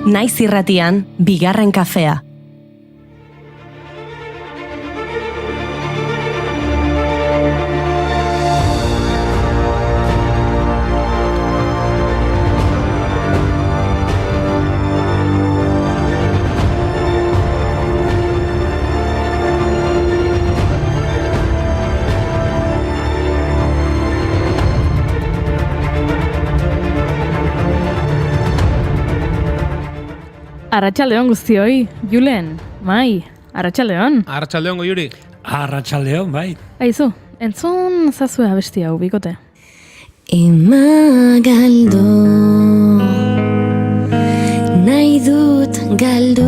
Naiz irratian, bigarren kafea. Arratsaldeon guztioi, Julen, Mai, arratsaldeon. Arratsaldeon Goiuri. Arratsaldeon, bai. Aizu, entzun zazue abesti hau, bikote. Ema galdu, nahi dut galdu,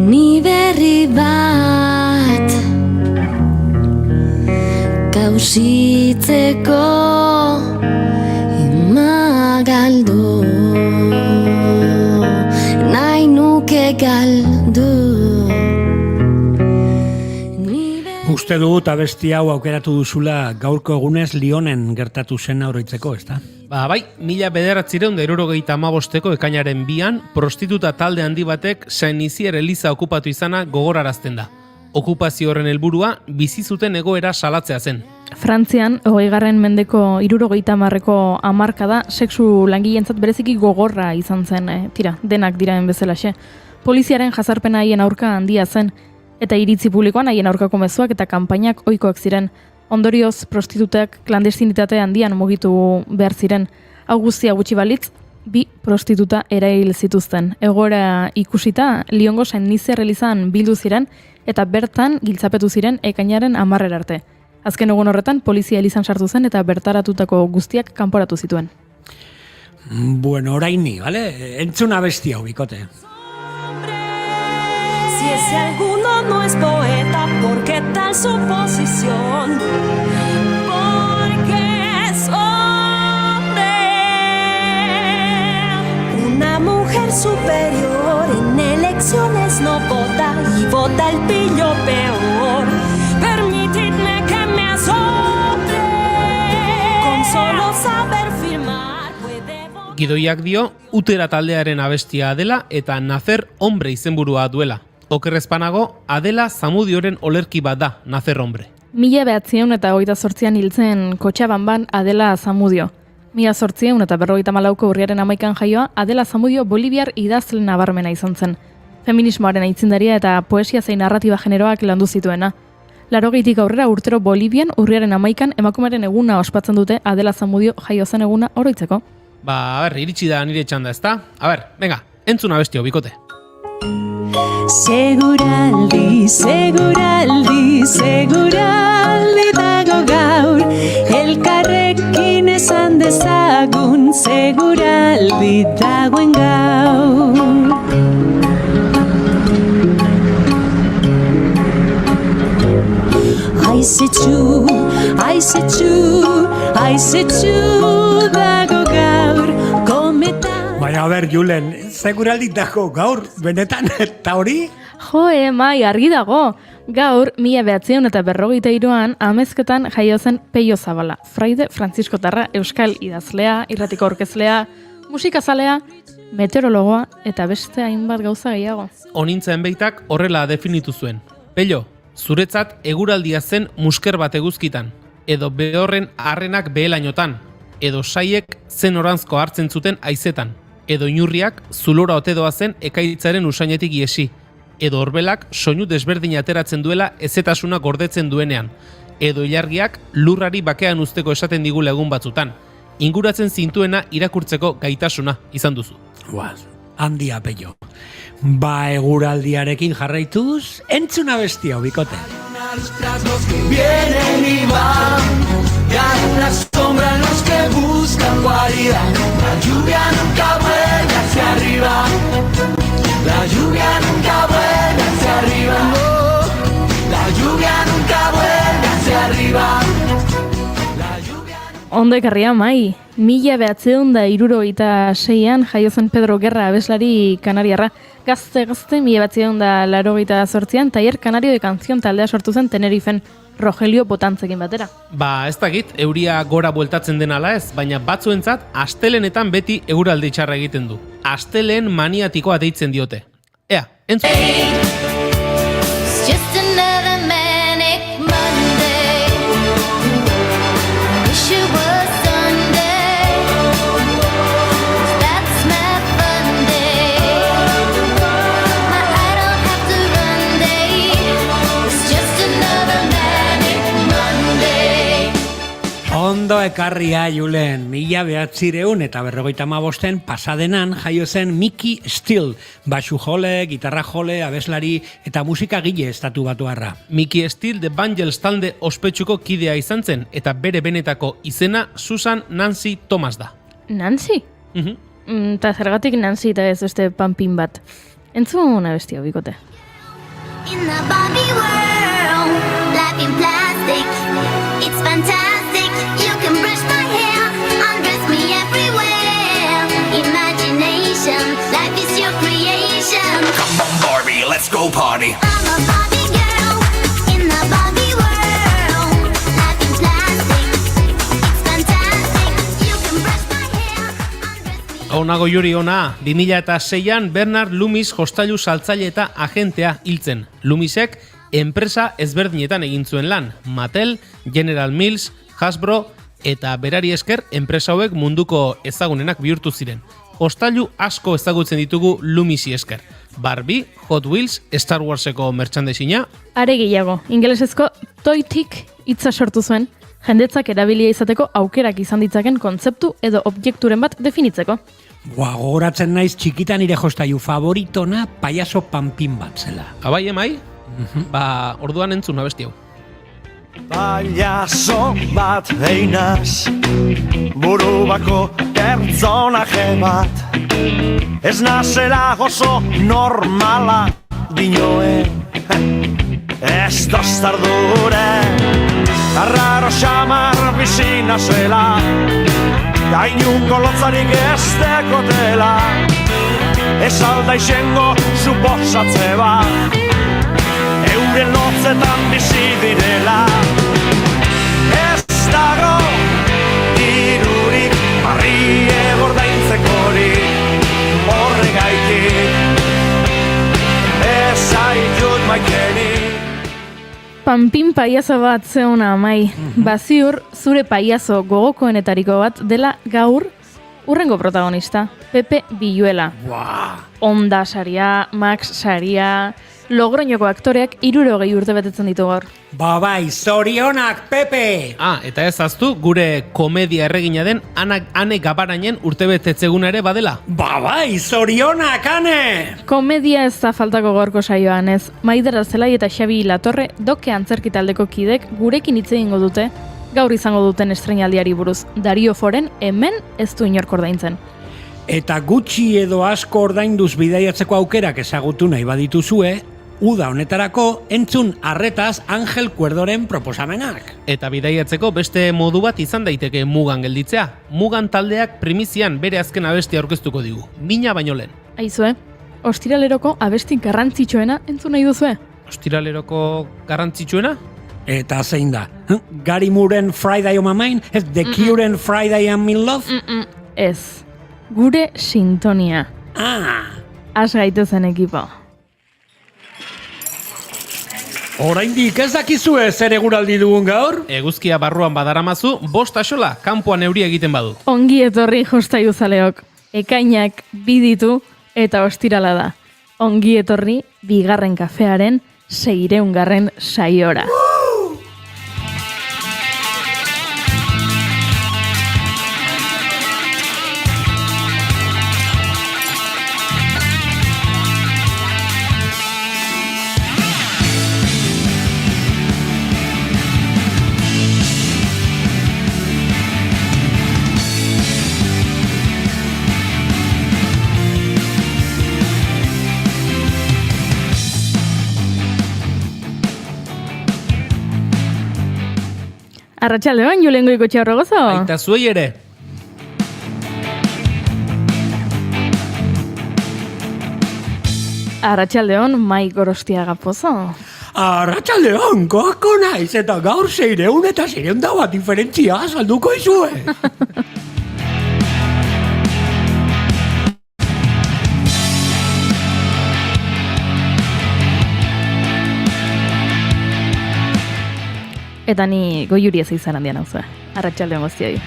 ni berri bat, kausitzeko, ema galdu. Galdu. Uste dut abesti hau aukeratu duzula gaurko egunez Lionen gertatu zen oroitzeko, ezta? Bai, 1975 ekainaren 2an, prostituta talde handi batek Saint Izier eliza okupatu izana gogorarazten da. Okupazio horren helburua bizi zuten egoera salatzea zen. Frantzian, 20. mendeko 70ko hamarkada sexu langileentzat bereziki gogorra izan zen, denak diraen bezalaxe. Poliziaren jazarpena haien aurka handia zen, eta iritzi publikoan haien aurkako mezuak eta kanpainak ohikoak ziren. Ondorioz, prostitutak klandestinitate handian mugitu behar ziren. Hau guztia gutxi balitz, 2 prostituta erail zituzten. Egoera ikusita, Liongo Saint Nizier elizan bildu ziren, eta bertan giltzapetu ziren ekainaren 10 arte. Azken egun horretan, polizia elizan sartu zen eta bertaratutako guztiak kanporatu zituen. Bueno, oraini, ¿vale? Entzun abesti hau, bikote. Si ese alguno no es poeta, ¿por qué tal su posición? Porque es hombre. Una mujer superior en elecciones no vota y vota el pillo peor. Permitidme que me asombre. Con solo saber firmar puede votar. Gidoiak dio, Utera taldearen abestia dela eta Nacer hombre izenburua duela. Okerrezpanago, Adela Zamudioren olerki bat da, Nacer hombre. 1928an hiltzen Kotxabanban Adela Zamudio. 1954ko urriaren 11an jaioa, Adela Zamudio Boliviar idazle nabarmena izan zen. Feminismoaren aitzindaria eta poesia zein narratiba generoak landu zituena. 80tik aurrera urtero Bolivian urriaren 11an emakumearen eguna ospatzen dute Adela Zamudio jaio zen eguna oroitzeko. Iritsi da nire txanda, ezta? Venga, entzun abesti hau, bikote. Seguraldi, seguraldi, seguraldi dago gaur, elkarrekin esan dezagun, seguraldi dagoen gaur. Aizetxu, aizetxu, aizetxu dago gaur, kometa. Baina, Julen, seguraldi dago gaur, benetan, eta hori? Mai, argi dago. Gaur, 1953an Amezketan jaio zen Peio Zabala, fraide Frantziskotarra, euskal idazlea, irratiko aurkezlea, musikazalea, meteorologoa eta beste hainbat gauza gehiago. Onintzen beitak horrela definitu zuen. Pello, zuretzat eguraldia zen musker bat eguzkitan, edo behorren harrenak behelainotan, edo saiek zen oranzko hartzen zuten haizetan, edo inurriak zulora ote doa zen ekaitzaren usainetik iesi, edo orbelak soinu desberdin ateratzen duela ezetasuna gordetzen duenean, edo ilargiak lurrari bakean usteko esaten digula egun batzutan, inguratzen zintuena irakurtzeko gaitasuna izan duzu. Handia, Pello. Eguraldiarekin jarraituz, entzun abesti hau, bikote. Los que vienen y van, ya en la sombra los que buscan guarida. La lluvia nunca vuelve hacia arriba. La lluvia nunca vuelve hacia arriba. No, la lluvia nunca vuelve hacia arriba. Ondo ekarria, Mai. 1976an jaio zen Pedro Guerra abeslari kanariarra. Gazte, 1988an Taller Canario de Canción taldea sortu zen Tenerifen. Rogelio Botantzekin batera. Ba, ez dakit, euria gora bueltatzen den ala ez, baina batzuentzat astelenetan beti eguraldi txarra egiten du. Asteleen maniatikoa deitzen diote. Ea, entzun. It's just another manic Monday. Wish it was Sunday. That's my fun day. I don't have to run day. It's just another manic Monday. Ondo ekarria, Julen, 1995 pasadenan jaio zen Mickey Steele, baxu jole, gitarra jole, abeslari eta musikagile estatubatuarra. Mickey Steele The Bangles talde ospetsuko kidea izan zen, eta bere benetako izena Susan Nancy Thomas da. Nancy? Ta zergatik Nancy eta ez beste panpin bat. Entzun abestia bikote. In the Barbie world, life in plastic, it's fantastic. You can brush my hair, undress me everywhere. Imagination, life is your creation. Come on, Barbie, let's go party. I'm a Barbie girl in the Barbie world. Life in plastic, it's fantastic. You can brush my hair, undress me. Onago Juri ona, 2006an Bernard Loomis jostailu saltzaile eta agentea hiltzen. Loomisek enpresa ezberdinetan egin zuen lan, Mattel, General Mills, Hasbro eta berari esker enpresa hauek munduko ezagunenak bihurtu ziren. Jostailu asko ezagutzen ditugu Loomisi esker. Barbie, Hot Wheels, Star Warseko merchandising-a. Are gehiago, ingelesezko toytik hitza sortu zuen, jendetzak erabilia izateko aukerak izan ditzaken kontzeptu edo objekturen bat definitzeko. Gogoratzen naiz txikitan nire jostailu favoritona payaso panpin bat zela. Abai, emai? Ba, orduan entzun abesti hau. Payaso bat einaz, buru bako pertsonaje bat. Ez nazela oso normala dinoen, ez dostardure. Arraro xamar bizina zela, gainuko lotzarik ez dekotela. Ez alda izango suposatze bat, euren lotzetan bizi direla. Ez dago dirurik barrie gordaintzekorik, horregaitik ez zaitut maitenik. Panpin paiazo bat zeuna amai, baziur zure paiazo gogokoenetariko bat dela gaur urrengo protagonista, Pepe Villuela. Onda saria, Max saria, Logroñoko aktoreak 60 urte betetzen ditu gaur. Bai, zorionak, Pepe! Eta ez aztu, gure komedia erregina den Ane Gabarainen urtebetetzeguna ere badela. Bai, zorionak, Ane! Komedia ez da faltako gaurko saioan ez. Maider Arzelai eta Xabi Latorre doke antzerki taldeko kidek gurekin hitz egingo dute gaur izango duten estreinaldiari buruz. Dario Foren hemen ez du inork ordaintzen. Eta gutxi edo asko ordainduz bidaiatzeko aukerak ezagutu nahi badituzue, uda honetarako entzun arretaz Angel Cuerdoren proposamenak. Eta bidaiatzeko beste modu bat izan daiteke Mugan gelditzea. Mugan taldeak primizian bere azken abestia aurkeztuko digu. Mina baino lehen. Aizue, ostiraleroko abesti garrantzitsuena entzun nahi duzue? Ostiraleroko garrantzitsuena? Eta zein da? Gary Mooren Friday on my mind? Ez The Cure'en Friday I'm in love? Ez, gure sintonia. Az gaitezen ekipo. Oraindik ez dakizue zer eguraldi dugun gaur? Eguzkia barruan badaramazu, 5 axola, kanpoan euria egiten badu. Ongi etorri jostailu zaleok. Ekainak biditu eta ostirala da. Ongi etorri bigarren kafearen 600. saiora. Arratsaldeon, Julen Goikoetxea Orregozo. Aita zuei ere. Arratsaldeon, Mai Gorostiaga Pozo. Arratsaldeon, koako naiz, eta gaur 600 eta 600 bat diferentzia salduko izue. Eta ni Goiuri ez izan handian hau zuen. Arratsaldeon guztioi.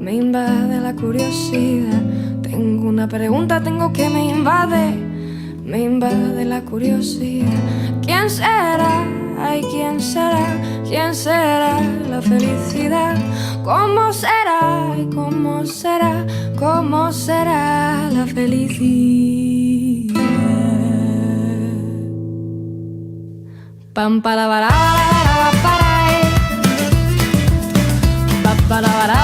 Me invade la curiosidad. Tengo una pregunta, tengo que me invade la curiosidad. ¿Quién será? Ay, ¿quién será? ¿Quién será la felicidad? ¿Cómo será? Ay, ¿cómo será? ¿Cómo será la felicidad? Pam para para para para para.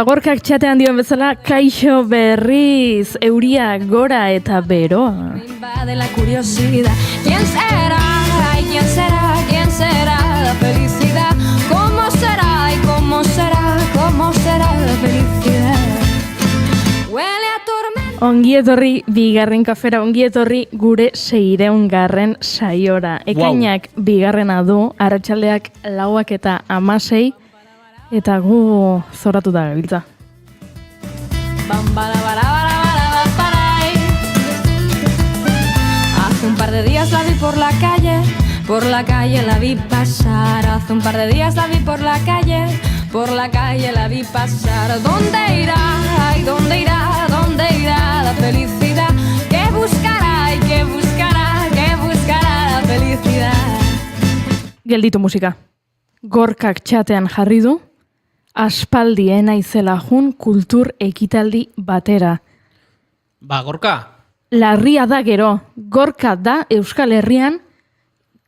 Gorkak txatean dion bezala, kaixo berriz, euria gora eta beroa. Me invade la curiosidad. ¿Quién será? Ay, ¿quién será? ¿Quién será la felicidad? ¿Cómo será? Y ¿cómo será? ¿Cómo será la felicidad? Huele a tormenta. Ongi etorri bigarren kafera, ongi etorri gure 600 saiora. Ekainak bigarrena du, arratsaldeak 4 eta 16. Eta gu zoratu da gabiltza. Hace un par de días la vi por la calle la vi pasar. Hace un par de días la vi por la calle la vi pasar. ¿Dónde irá? Ay, ¿dónde irá? ¿Dónde irá la felicidad? ¿Qué buscará? ¿Y qué buscará? ¿Qué buscará la felicidad? Gelditu musika. Gorkak txatean jarri du. Aspaldiena izela jun kultur ekitaldi batera. Gorka. Larria da gero, Gorka da Euskal Herrian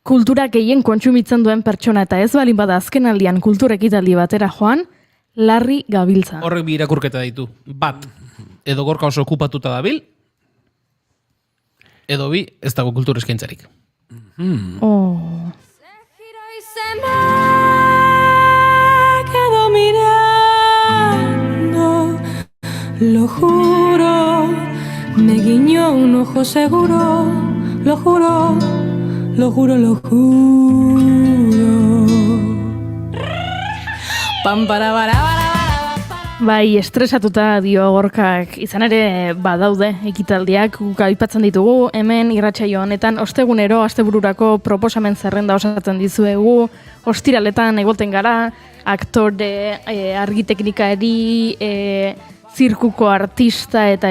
kultura gehien kontsumitzen duen pertsona eta ez balin bada azken aldian kultur ekitaldi batera joan, larri gabiltza. Horrek bi irakurketa ditu. Bat, edo Gorka oso okupatuta dabil, edo bi, ez dago kultur eskaintzarik. Oh. Se giró y se me quedó mirando, lo juro, me guiñó un ojo seguro, lo juro, lo juro, lo juro. Pam para para. Bai, estresatuta dio Gorkak, izan ere badaude ekitaldiak guk aipatzen ditugu, hemen irratsaio honetan ostegunero astebururako proposamen zerrenda osatzen dizuegu, ostiraletan egoten gara, aktore, argiteknikari, zirkuko artista eta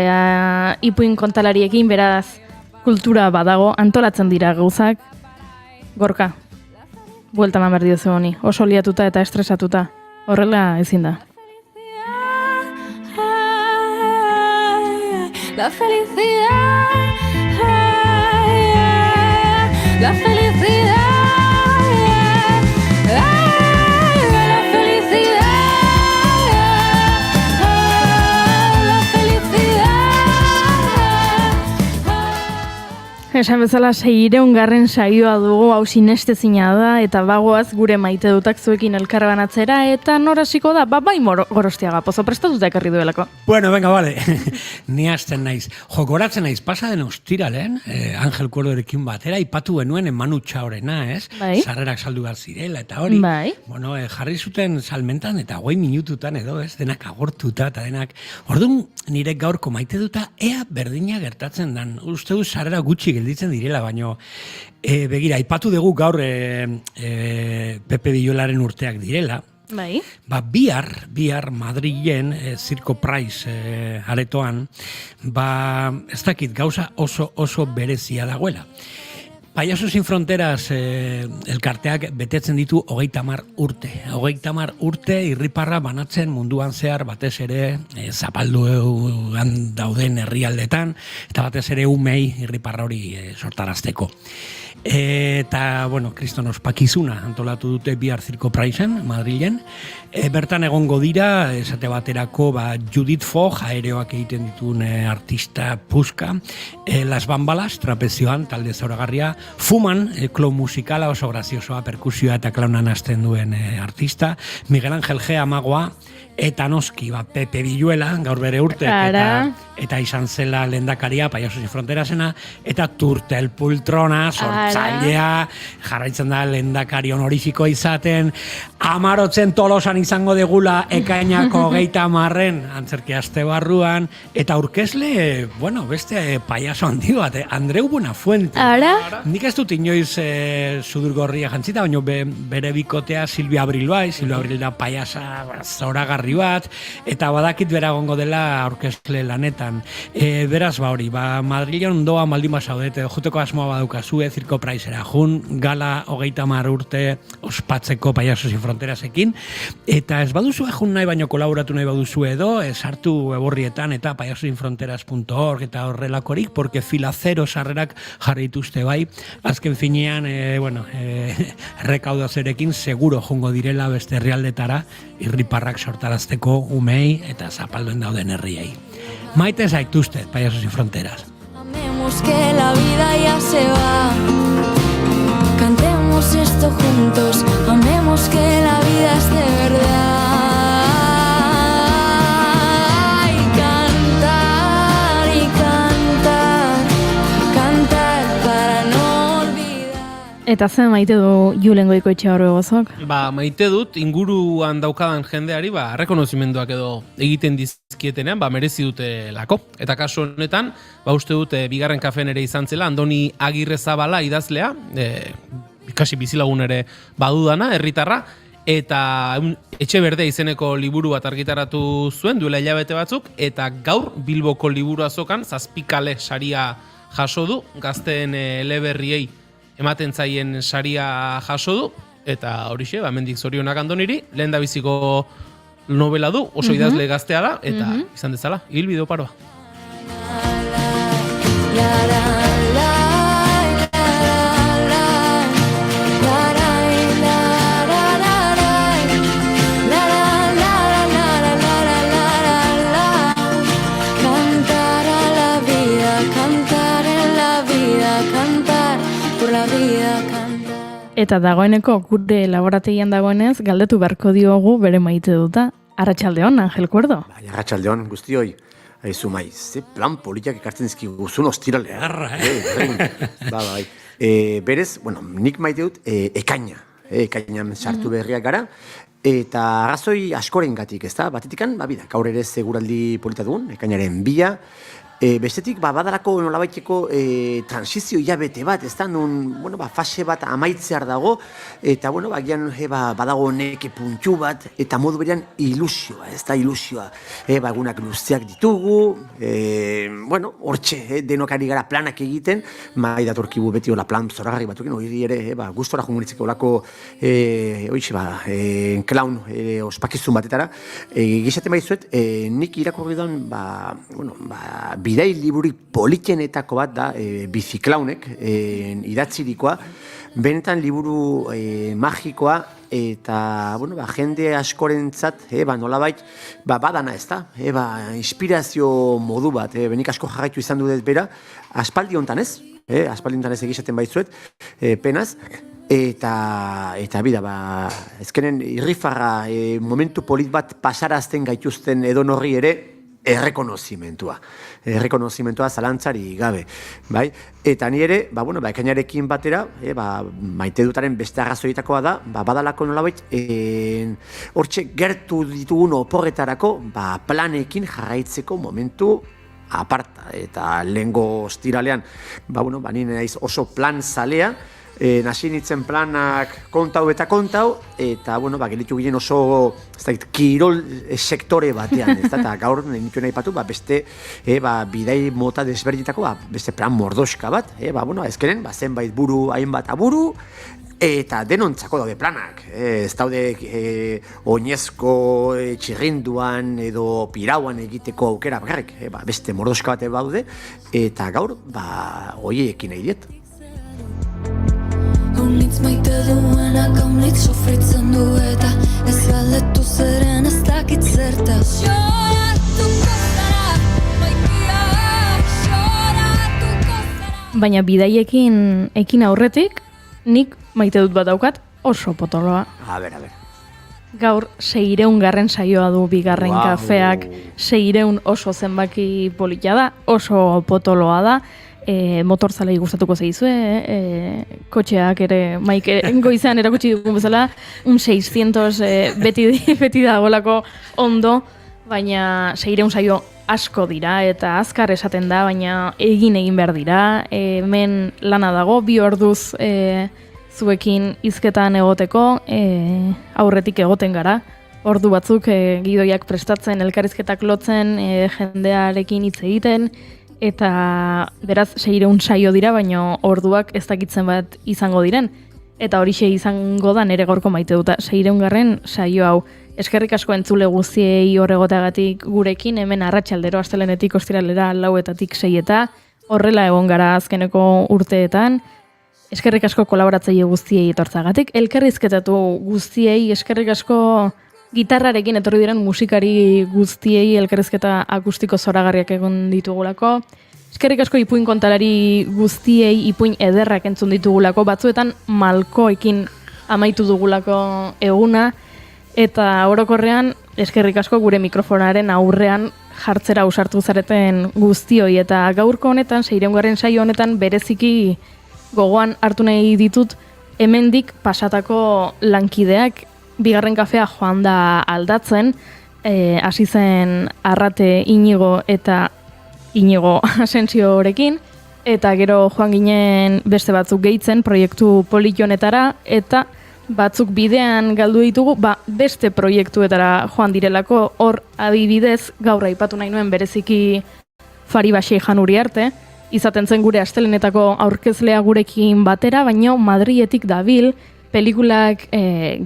ipuin kontalariekin, beraz kultura badago, antolatzen dira gauzak. Gorka, buelta eman behar diozu honi, oso liatuta eta estresatuta, horrela ezin da. La felicidad, la felicidad, la felicidad, la felicidad. Esan bezala 600 saioa dugu, hau sinestezina da, eta bagoaz gure maite dutak zuekin elkarbanatzera, eta nor hasiko da, bai Gorostiaga, pozo prestatuta ekarri duelako. Bueno, venga, vale. Ni hasten naiz. Jokoratzen naiz, pasa den ostiralen, Angel Kuerdorekin batera, ipatu genuen Manu Txaorena, ez? Bai. Sarrerak saldu behar zirela, eta hori. Bai. Bueno, jarri zuten salmentan, eta 8 minututan edo, ez? Denak agortuta, eta denak. Orduan, nire gaurko maite duta, ea berdina gertatzen dan. Uste du sarrera gutxi gelditu gelditzen direla, baino begira, aipatu dugu gaur Pepe Villolaren urteak direla. Bai. Bihar Madrilen Circo Price aretoan, ez dakit gauza oso berezia dagoela. Payasos sin Fronteras elkarteak betetzen ditu 30 urte. 30 urte irriparra banatzen munduan zehar batez ere zapalduan dauden herrialdetan eta batez ere umei irriparra hori sortarazteko. Eta, kriston ospakizuna antolatu dute bihar Circo Pricen, Madrilen. Bertan egongo dira, esate baterako, Judith Fogg, aereoak egiten dituen artista puska, Las Bambalas, trapezioan, talde zoragarria, Fuman, klon musikala, oso graziosoa, perkusioa eta klaunan hasten duen artista, Miguel Ángel G. Amagoa, eta noski, Pepe Villuela, gaur bere urte, eta izan zela lehendakaria, Payasos sin Fronterasena, eta Turtel Pultrona, sortzailea, jarraitzen da lehendakari honorifiko izaten, Amarotzen Tolosan izango degula ekainako 30, antzerki aste barruan, eta aurkezle, beste payaso handi bat, Andreu Buenafuente. Ara? Nik ez dut inoiz sudurgorria jantzita, baina bere bikotea Silvia Abril bai, Silvia Abril da payasa zoragarri bat, eta badakit bera gongo dela aurkezle lanetan. Beraz, hori, Madrilen ondoa maldin basaudete, joteko asmoa badukazue, Circo Pricera jun, gala 30 urte ospatzeko Payasos sin Fronterasekin, eta ez baduzu jun nahi, baino kolaboratu nahi baduzu edo, sartu eborrietan eta payasosinfronteras.org eta horrelakorik, porque fila 0 sarrerak jarri dituzte bai, azken finean, rekaudazerekin seguro jongo direla beste herrialdetara, irriparrak sortarazteko umei eta zapalduen dauden herriei. Maite zaituzte, Payasos sin Fronteras. Amemos que la vida ya se va. Cantemos esto juntos. Amemos que la vida es de verdad. Y cantar y cantar, cantar para no olvidar. Eta zen maite du Julen Goikoetxea hor begozok? Maite dut, inguruan daukadan jendeari, rekonozimenduak edo egiten dizkietenean, merezi dute lako. Eta kasu honetan, uste dut, bigarren kafean ere izan zela, Andoni Agirrezabala idazlea, ikasi bizilagun ere badudana, herritarra, eta Etxe Berde izeneko liburu bat argitaratu zuen, duela hilabete batzuk, eta gaur Bilboko liburu azokan, 7 kale saria jaso du, gazteen eleberriei ematen zaien saria jaso du, eta horixe, hemendik zorionak Andoniri, lehen da biziko novela du, oso idazle gaztea da, eta izan dezala, ibilbide oparoa. Cantar a la vida, cantar en la vida, cantar por la vida, cantar. Eta dagoeneko gure laborategian dagoenez, galdetu beharko diogu bere maite duta. Arratsaldeon, Angel Cuerdo. Arratsaldeon, guztioi. Aizu mai, ze plan politiak ekartzen dizkiguzun ostirale. Bai. Berez, nik maite dut ekaina. Ekainan sartu berriak gara. Eta arrazoi askorengatik, ez da? Batetikan, gaur ere seguraldi polita dugun, ekainaren 2. Bestetik, badalako nolabaiteko transizio hilabete bat, ez da, fase bat amaitzear dago, eta, bagian, badago neke puntu bat, eta modu berean ilusioa, ez da, ilusioa. Egunak luzeak ditugu, hortxe, denokari gara planak egiten, datorkigu beti hola plan zoragarri batukin, hori ere, gustora jungunitzeko olako, klaun ospakizun batetara. Gizaten baizuet, nik irakurri duen, bidai liburi politenetako bat da biziklaunek idatzirikoa, benetan liburu magikoa eta jende askorentzat nolabait badana ez da, inspirazio modu bat, benik asko jarraitu izan dut bera, aspaldi hontan ez egizaten baizuet, penaz, eta ezkenen irrifarra momentu polit bat pasarazten gaituzten edonorri ere, errekonozimentua zalantzari gabe, bai? Eta ni ere, ekainarekin batera, maite dutaren beste arrazoietakoa da, badalako nolabait, hortxe gertu ditugun oporretarako, planekin jarraitzeko momentu aparta, eta lehengo ostiralean, nire naiz oso plan zalea, nasi nintzen planak kontau, eta gelitu ginen oso kirol sektore batean, eta gaur nintuen aipatu, beste bidai mota desberdinetako, beste plan mordoska bat, ezkenen, zenbait buru, hainbat aburu, eta denontzako daude planak, ez daude oinezko txirrinduan edo pirauan egiteko aukera bakarrik, beste mordoska bat daude, eta gaur, hoiekin nahi diet. Haunitz maite duenak haunitz sofritzen du eta ez galdetu zeren ez dakit zertaz. Xoratuko zara, maitia, xoratuko zara. Baina bidaiekin ekin aurretik, nik maite dut bat daukat oso potoloa. A ber. Gaur 600 saioa du bigarren kafeak, 600 oso zenbaki polita da, oso potoloa da. Motorzalei gustatuko zaizue, kotxeak ere, goizean erakutsi dugun bezala, 600 beti dagolako ondo, baina 600 saio asko dira eta azkar esaten da, baina egin behar dira, hemen lana dago, 2 orduz zuekin hizketan egoteko, aurretik egoten gara, ordu batzuk gidoiak prestatzen, elkarrizketak lotzen, jendearekin hitz egiten, eta beraz 600 saio dira, baina orduak ez dakitzen bat izango diren. Eta horixe izango da nere gaurko maite dut 600 saio hau. Eskerrik asko entzule guztiei horregoteagatik gurekin, hemen arratsaldero astelehenetik ostiralera 4:00 6:00, horrela egon gara azkeneko urteetan. Eskerrik asko kolaboratzaile guztiei etortzagatik, elkarrizketatu guztiei, eskerrik asko gitarrarekin etorri diren musikari guztiei elkarrizketa akustiko zoragarriak egon ditugulako. Eskerrik asko ipuin kontalari guztiei ipuin ederrak entzun ditugulako, batzuetan malkoekin amaitu dugulako eguna, eta orokorrean eskerrik asko gure mikrofonaren aurrean jartzera ausartu zareten guztioi, eta gaurko honetan, 600 saio honetan bereziki gogoan hartu nahi ditut hemendik pasatako lankideak. Bigarren kafea joan da aldatzen, hasi zen Arrate Inigo eta Inigo Asensiorekin, eta gero joan ginen beste batzuk gehitzen proiektu politionetara, eta batzuk bidean galdu ditugu, beste proiektuetara joan direlako. Hor adibidez, gaur aipatu nahi nuen bereziki Faribaxi Januriarte, izaten zen gure astelenetako aurkezlea gurekin batera, baina Madrietik dabil, pelikulak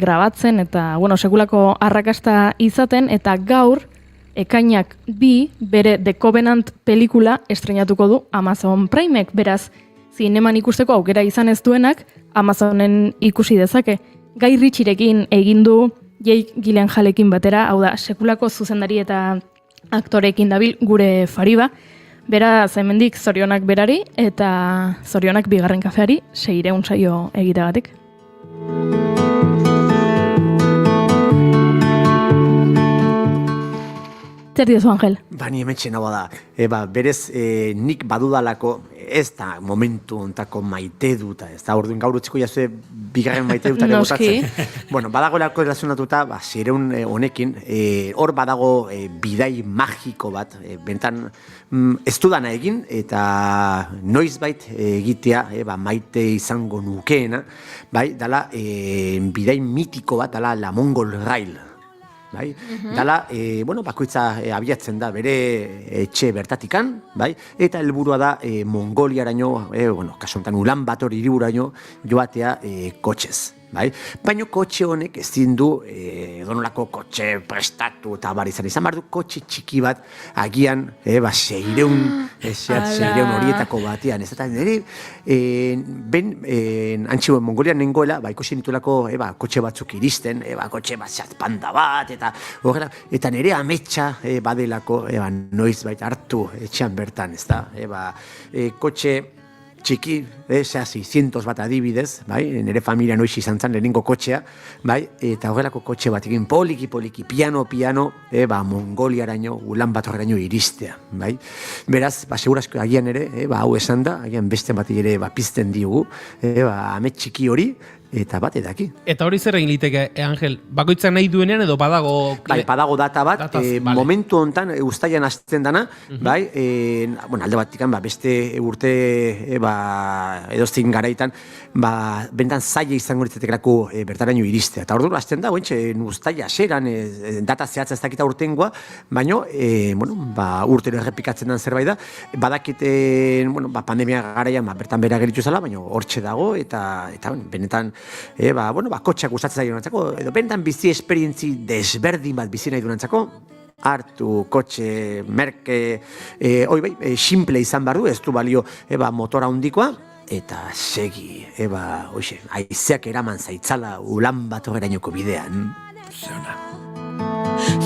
grabatzen eta sekulako arrakasta izaten, eta gaur ekainak 2 bere The Covenant pelikula estrenatuko du Amazon Primek, beraz zineman ikusteko aukera izan ez duenak Amazonen ikusi dezake. Guy Ritchierekin egin du Jake Gyllenhaalekin batera, hau da sekulako zuzendari eta aktoreekin dabil gure Fariba. Beraz hemendik zorionak berari eta zorionak bigarren kafeari 600 saio egiteagatik. Zer diozu, Angel? Ni hemetxe nagoa da. Berez, nik badudalako, ez da momentu ontako maite duta, ez da, orduan gaur utziko jazue bigarren maite dutak egotatzen. Badagoelako erlazionatuta, 600 honekin, hor badago bidai magiko bat, bentan ez dudana egin, eta noizbait egitea, maite izango nukeena, dala bidai mitiko bat, dala La Mongol Rail. Dala, bakoitza abiatzen da bere etxe bertatikan, eta helburua da Mongoliaraino, kasu honetan Ulan Bator hiriburaino joatea kotxez. Baina kotxe honek ezin du edonolako kotxe prestatu eta bar izan behar du kotxe txiki bat agian 600 horietako batean. Ez eta nire antxio Mongolian nengoela ikusi nituelako kotxe batzuk iristen, kotxe bat Panda bat eta nire ametsa badelako noizbait hartu etxean bertan, ez da, kotxe txiki, 600 bat adibidez, nire familia noiz izan zen lehenengo kotxea, eta horrelako kotxe bat egin poliki, piano, Mongoliaraino, Ulan Batorraino iristea. Beraz, segurazko agian ere, hau esan da, agian beste bat ere pizten diogu, amet txiki hori, eta bat edaki. Eta hori zer egin liteke, Angel? Bakoitzak nahi duenean edo badago... Bai, badago data bat, vale. momentu hontan uztailan hasten dana, bai, alde batikan, beste urte, edoztin garaitan, bentan zaila izango litzatekelako bertaraino iristea. Eta orduan hasten da, uztaila xeran, data zehatza ez dakita urtengoa, baino, urtero errepikatzen den zerbait da, badakiten, pandemia garaian, bertan bera geritzu zala, baino, hortxe dago, eta benetan, kotxeak gustatzen zaio nantzako, edo benetan bizi esperientzi desberdin bat bizi nahi du nantzako, hartu, kotxe, merke, simple izan behar du, ez du balio motora handikoa, eta segi, haizeak eraman zaitzala ulan bat horrerainoko bidean.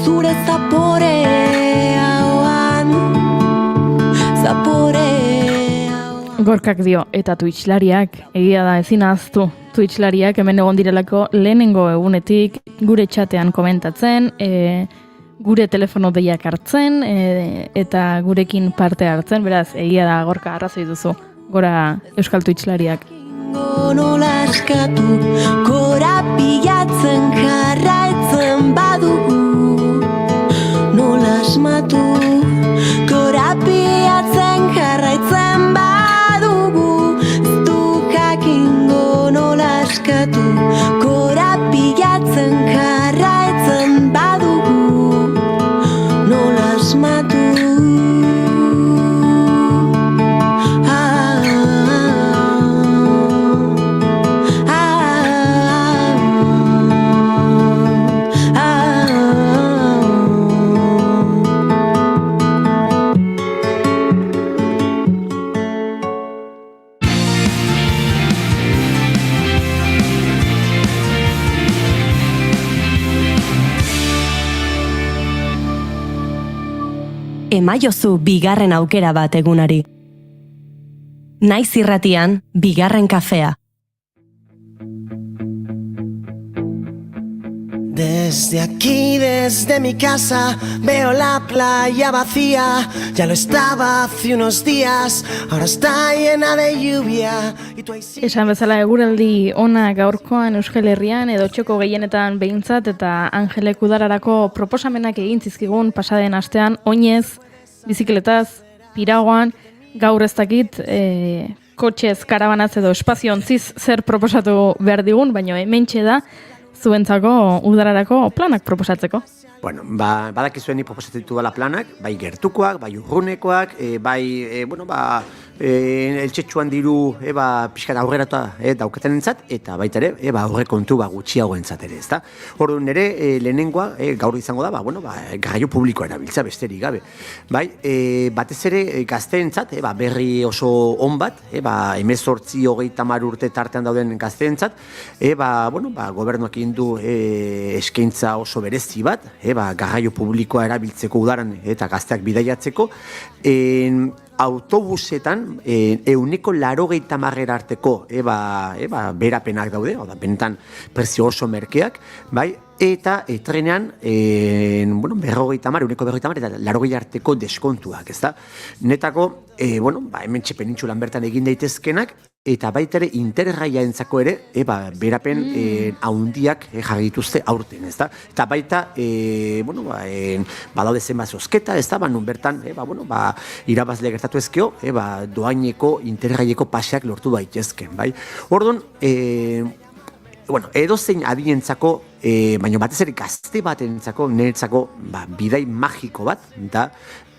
Zure zaporean, Gorkak dio, eta Twitchlariak, egia da ezin ahaztu, Twitchlariak hemen egon direlako lehenengo egunetik gure txatean komentatzen, gure telefono deiak hartzen, eta gurekin parte hartzen, beraz, egia da Gorka arrazoi duzu, gora Euskal Twitchlariak. Nola eskatu, gora pilatzen jarraitzen badugu, nola asmatu, gora pilatzen jarraitzen badugu, du jakingo nola eskatu, gora pilatzen jarraitzen badugu, nola asmatu. Emaiozu bigarren aukera bat egunari. Naiz irratian, bigarren kafea. Desde aquí, desde mi casa, veo la playa vacía. Ya lo estaba hace unos días, ahora está llena de lluvia. Esan bezala eguraldi ona gaurkoan Euskal Herrian edo txoko gehienetan behintzat eta Angelek udararako proposamenak egin zizkigun pasaden astean, oinez, bizikletaz, piragoan, gaur ez dakit, kotxez, karabanaz edo espazio ontziz zer proposatu behar digun, baina hementxe da, zuentzako udararako planak proposatzeko. Bueno, badakizuen ni proposatzen ditudala planak, bai gertukoak, bai urrunekoak, eltsetxuan diru pixkat aurreratuta dauketen entzat, eta baita ere, aurrekontu gutxiago entzat ere, ezta? Orduan nire lehenengoa, gaur izango da, garraio publikoa erabiltza besterik gabe. Bai, batez ere gazteentzat, berri oso on bat, 18-30 urte tartean dauden gazteentzat, gobernuak egin du eskaintza oso berezi bat, garraio publikoa erabiltzeko udaran eta gazteak bidaiatzeko, autobusetan 180 arteko berapenak daude, benetan prezio oso merkeak, bai, eta trenean 150 eta 80 arteko deskontuak, ezta? Netako, hementxe penintxulan bertan egin daitezkenak, eta baita ere interraiaentzako ere, berapen haundiak jarri dituzte aurten, ezta? Eta baita, badaude zenbat zozketa, ezta? Nun bertan, irabazle gertatu ezkeo, doaineko, interraieko paseak lortu daitezken, bai? Orduan, edozein adientzako, baina batez ere gazte batentzako, niretzako, bidai magiko bat, da,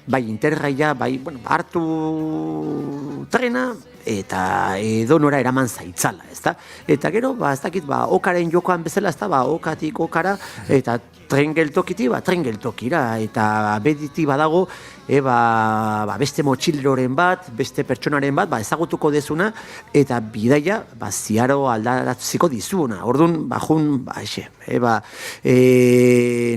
bai interraia, hartu trena, eta edonora eraman zaitzala, ezta? Eta gero, ez dakit, okaren jokoan bezala, ezta, okatik okara, eta tren geltokiti, tren geltokira, eta bediti badago, beste motxileroren bat, beste pertsonaren bat, ezagutuko dezuna, eta bidaia, ziaro aldaratziko dizuna. Orduan,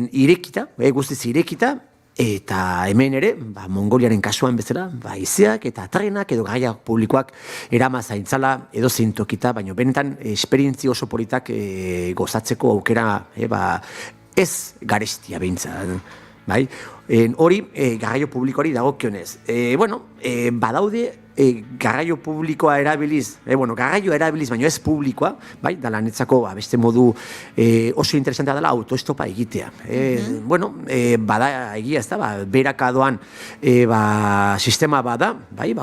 irekita, guztiz irekita, eta hemen ere, Mongoliaren kasuan bezala, izeak eta trenak edo garraio publikoak erama zaintzala edo zintokita, baina benetan esperientzi oso politak gozatzeko aukera ez garestia behintzat. Bai? Hori, garraio publikoari dagokionez. Badaude garraio publikoa erabiliz, garraioa erabiliz, baina ez publikoa, bai, da lanetzako beste modu oso interesantea dela autoestopa egitea. Bada egia ez da, berakadoan sistema bada, bai,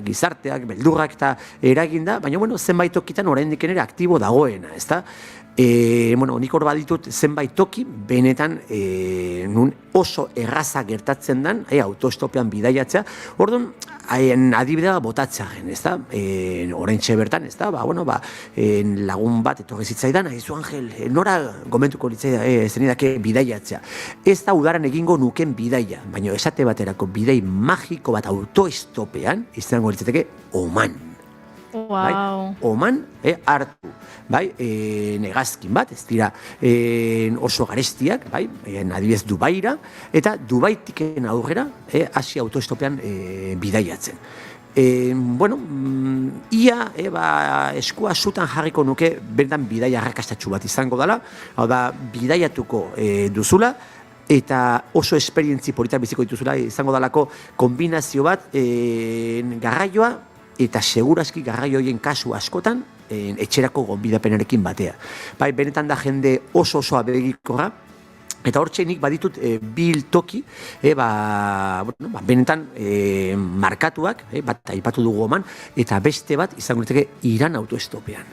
gizarteak, beldurrak eta eraginda, baina zenbait tokitan oraindik ere aktibo dagoena, ez da? Nik hor baditut zenbait toki, benetan nun oso erraza gertatzen den, autoestopean bidaiatzea, orduan, adibidea botatzaren, ez da? Oraintxe bertan, ez da? Lagun bat etorri zitzaidan, aizu Angel, nora gomentuko zenidake bidaiatzea. Ez da udaran egingo nuken bidaia, baina esate baterako bidai magiko bat autoestopean, izango litzateke Oman. Wow. Oman, hartu, negazkin bat, ez dira oso garestiak, adibidez Dubaira, eta Dubaitiken aurrera hasi autoestopean bidaiatzen. Ia eskua zutan jarriko nuke bertan bidaia arrakastatsu bat izango dela, hau da, bidaiatuko duzula, eta oso esperientzi polita biziko dituzula izango dalako kombinazio bat garraioa, eta segurazki garraioien kasu askotan etxerako gonbidapenarekin batea. Benetan da jende oso abegikorra, eta hortxe nik baditut toki, benetan markatuak, bat aipatu dugu Oman, eta beste bat izango liteke Iran autoestopean.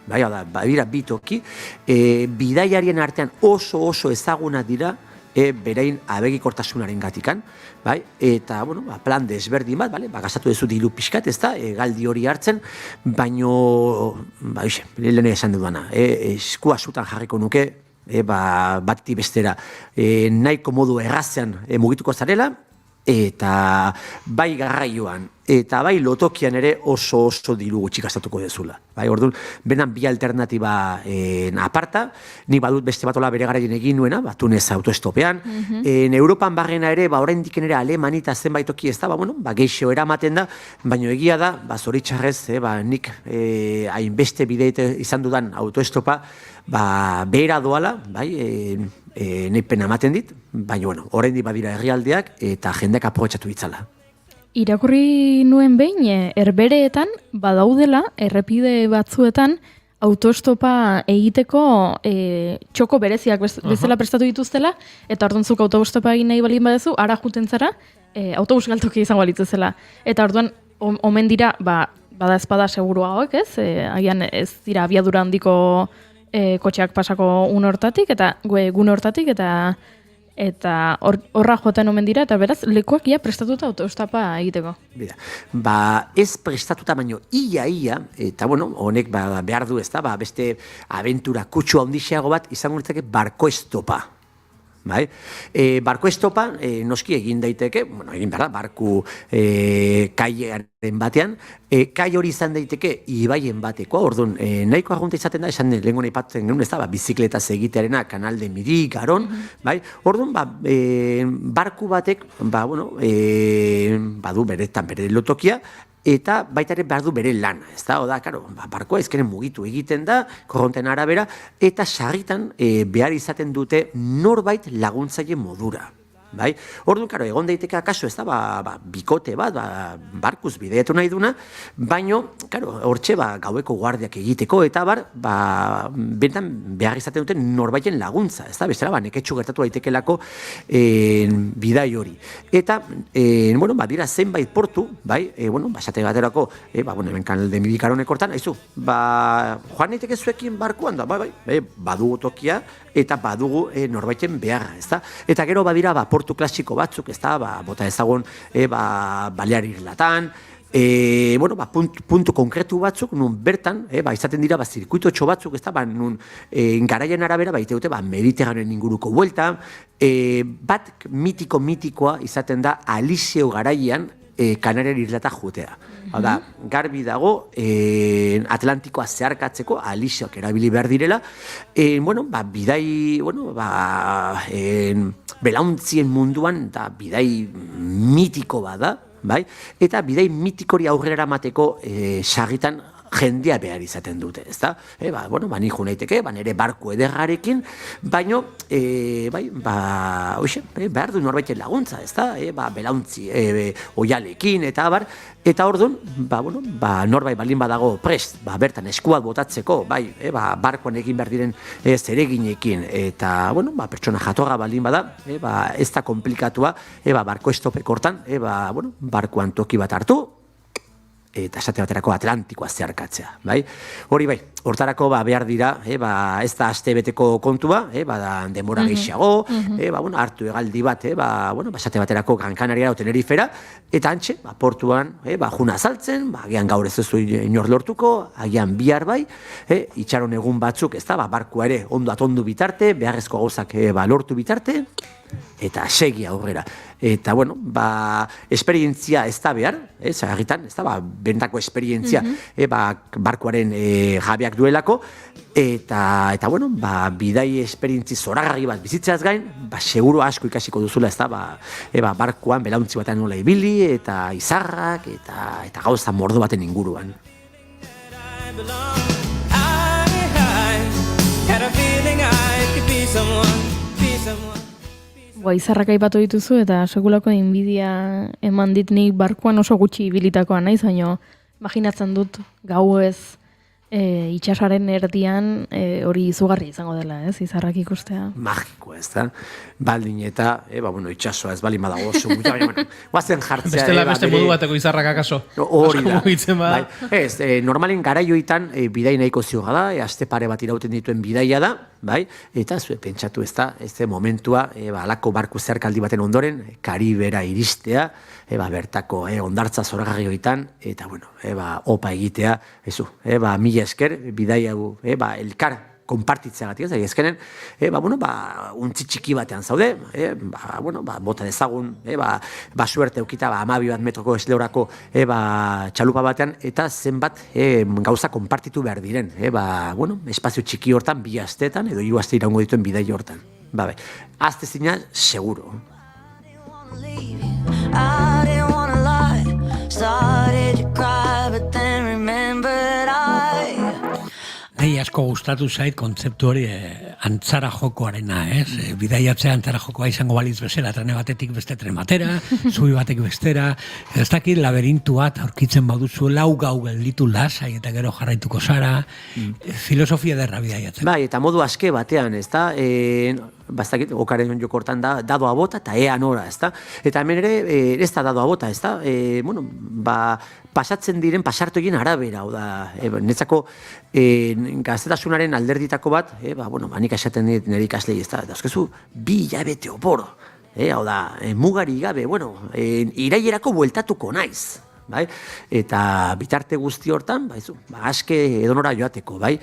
Badira bi toki, bidaiarien artean oso ezaguna dira, berein abegikortasunaren gatikan, eta plan desberdin bat, gastatu duzu diru pixkat, ez da, galdi hori hartzen, baino, lehen esan duana, eskua zutan jarriko nuke, bati bestera, nahiko modu errazean mugituko zarela, eta bai garraioan, eta bai lotokian ere oso diru gutxi gastatuko dezula. Orduan, benan bi alternatiba aparta, nik badut beste batola bere garaien egin nuena, Tunez autoestopean, Europan barrena ere, oraindik ere Alemanita zenbait toki ez da, geixo eramaten da, baina egia da, zoritxarrez, nik hainbeste bideite izan dudan autoestopa, behera doala, nahi pena ematen dit, baina oraindik badira herrialdeak eta jendeak aprobetxatu ditzala. Irakurri nuen behin, Herbehereetan badaudela, errepide batzuetan, autoestopa egiteko txoko bereziak bezala prestatu dituztela, eta orduan zuk autoestopa egin nahi balin badezu, ara juten zara, autobus galtoki izango balitzezela. Eta orduan, omen dira, bada espada segurua hauek, ez? Agian ez dira abiadura handiko kotxeak pasako une hortatik, eta gune hortatik, eta horra joaten omen dira, eta beraz, lekuak ia prestatuta autoestopa egiteko. Ez prestatuta, baino ia, eta honek behar du ez da, beste abentura kutsu handixeago bat izango litzake barkoestopa. Barkoestopa noski egin daiteke, egin behar da, barku kaiaren batean, kai hori izan daiteke ibaien batekoa, orduan, nahiko argunta izaten da, esan lehenko nahi patzen genuen ez da, bizikletaz egitearena, Kanal de Midi, Garon, orduan, barku batek, badu bere lotokia, eta baita ere behar du bere lana, ez da, barkoa ezkenen mugitu egiten da, korronten arabera, eta sarritan behar izaten dute norbait laguntzaile modura. Orduan, egon daiteke akaso, ez da, bikote bat, barkuz bideatu nahi duna, baino, hortxe gaueko guardiak egiteko, eta bentan behar izaten duten norbaiten laguntza, ez da, bestela, neketxu gertatu daitekelako bidai hori. Eta, dira zenbait portu, esate baterako, hemen Kanal de Midi Garonek hortan, joan daiteke zuekin barkuan da, badugu tokia, eta badugu norbaiten beharra, ez da. Eta gero badira, portu klasiko batzuk, ez da, bota ezagun, Balear Irlatan, puntu konkretu batzuk, nun bertan, izaten dira, zirkuitotxo batzuk, ez da, nun garaien arabera, baiteute, Mediterraneoen inguruko buelta, bat mitikoa izaten da, Alizeo garaian, Kanariar Irlata jutea. Hau da, garbi dago, Atlantikoa zeharkatzeko, Alizeoak erabili behar direla, bidai, belauntzien munduan, bidai mitiko bada, eta bidai mitikori aurrera eramateko sarritan jendea behar izaten dute, ezta? Bueno, ni jo naiteke, nire barku ederrarekin, baino, behar du norbaiten laguntza, ezta? Belauntzi, oialekin, eta abar, eta orduan, norbait balin badago prest, bertan eskuat botatzeko, barkoan egin behar diren zereginekin, eta, pertsona jatorra balin bada, ez da komplikatua, barko estopek hortan, barkoan toki bat hartu, eta esate baterako Atlantikoa zeharkatzea, bai? Hori bai, hortarako behar dira, ez da astebeteko kontua, da denbora gehiago, hartu hegaldi bat, esate baterako Gran Canaria o Tenerifera, eta antxe, portuan, juna azaltzen, agian gaur ez duzu inor lortuko, agian bihar bai, itxaron egun batzuk, ez da, barkua ere ondo atondu bitarte, beharrezko gauzak lortu bitarte, eta segi aurrera. Eta, esperientzia ez da behar, agitan, ez da, bentako esperientzia, barkuaren jabeak duelako, eta, bidai esperientzi zoragarri bat bizitzeaz gain, seguru asko ikasiko duzula, ez da, barkuan belauntzi batean nola ibili, eta izarrak, eta gauza mordo baten inguruan. Izarrak aipatu dituzu eta sekulako inbidia eman dit nik barkuan oso gutxi ibilitakoa naiz, baina imaginatzen dut gauez itxasaren erdian hori izugarri izango dela, ez? Izarrak ikustea. Magikoa, ez da? Baldin eta, itxasoa ez balin badago oso gutxi, baina, guazen jartzea. Bestela beste modu bateko izarrak akaso. Hori da. Ez, normalen garaioitan bidai nahiko zioga da, aste pare bat irauten dituen bidaia da, bai? Eta zue pentsatu ez da, ez momentua, alako barku zerkaldi baten ondoren, Karibera iristea, bertako ondartza zoragarri hoitan, eta, opa egitea, mila esker, bidai hau, elkar konpartitzeagatik, ez ezkenen, untzi txiki batean zaude, bota dezagun, suerte eukita, 12 bat metroko esleorako txalupa batean, eta zenbat gauza konpartitu behar diren, espazio txiki hortan, 2 asteetan, edo 3 aste iraungo dituen bidai hortan. Azte zina, seguro. I didn't wanna lie, started to cry, but then remembered Nei asko gustatu zait kontzeptu hori antzara jokoarena, ez? Bidaiatzea antzara jokoa izango balitz bezala, trene batetik beste tren batera, zubi batek bestera, ez dakit laberintu bat aurkitzen baduzu, lau gau gelditu lasai eta gero jarraituko zara, filosofia derra bidaiatzen. Bai, eta modu aske batean, ez da, bastakit, okaren jokortan da, dadoa bota eta ea nora, ez da? Eta hemen ere, ez da dadoa bota, ez da? Pasatzen diren pasartu egin arabera, hau da, netzako gaztetasunaren alderditako bat, nik esaten dit nire ikaslei, ez da, dauzkezu, 2 hilabete opor, hau da, mugari gabe, iraierako bueltatuko naiz, bai? Eta bitarte guzti hortan, aske edonora joateko, bai?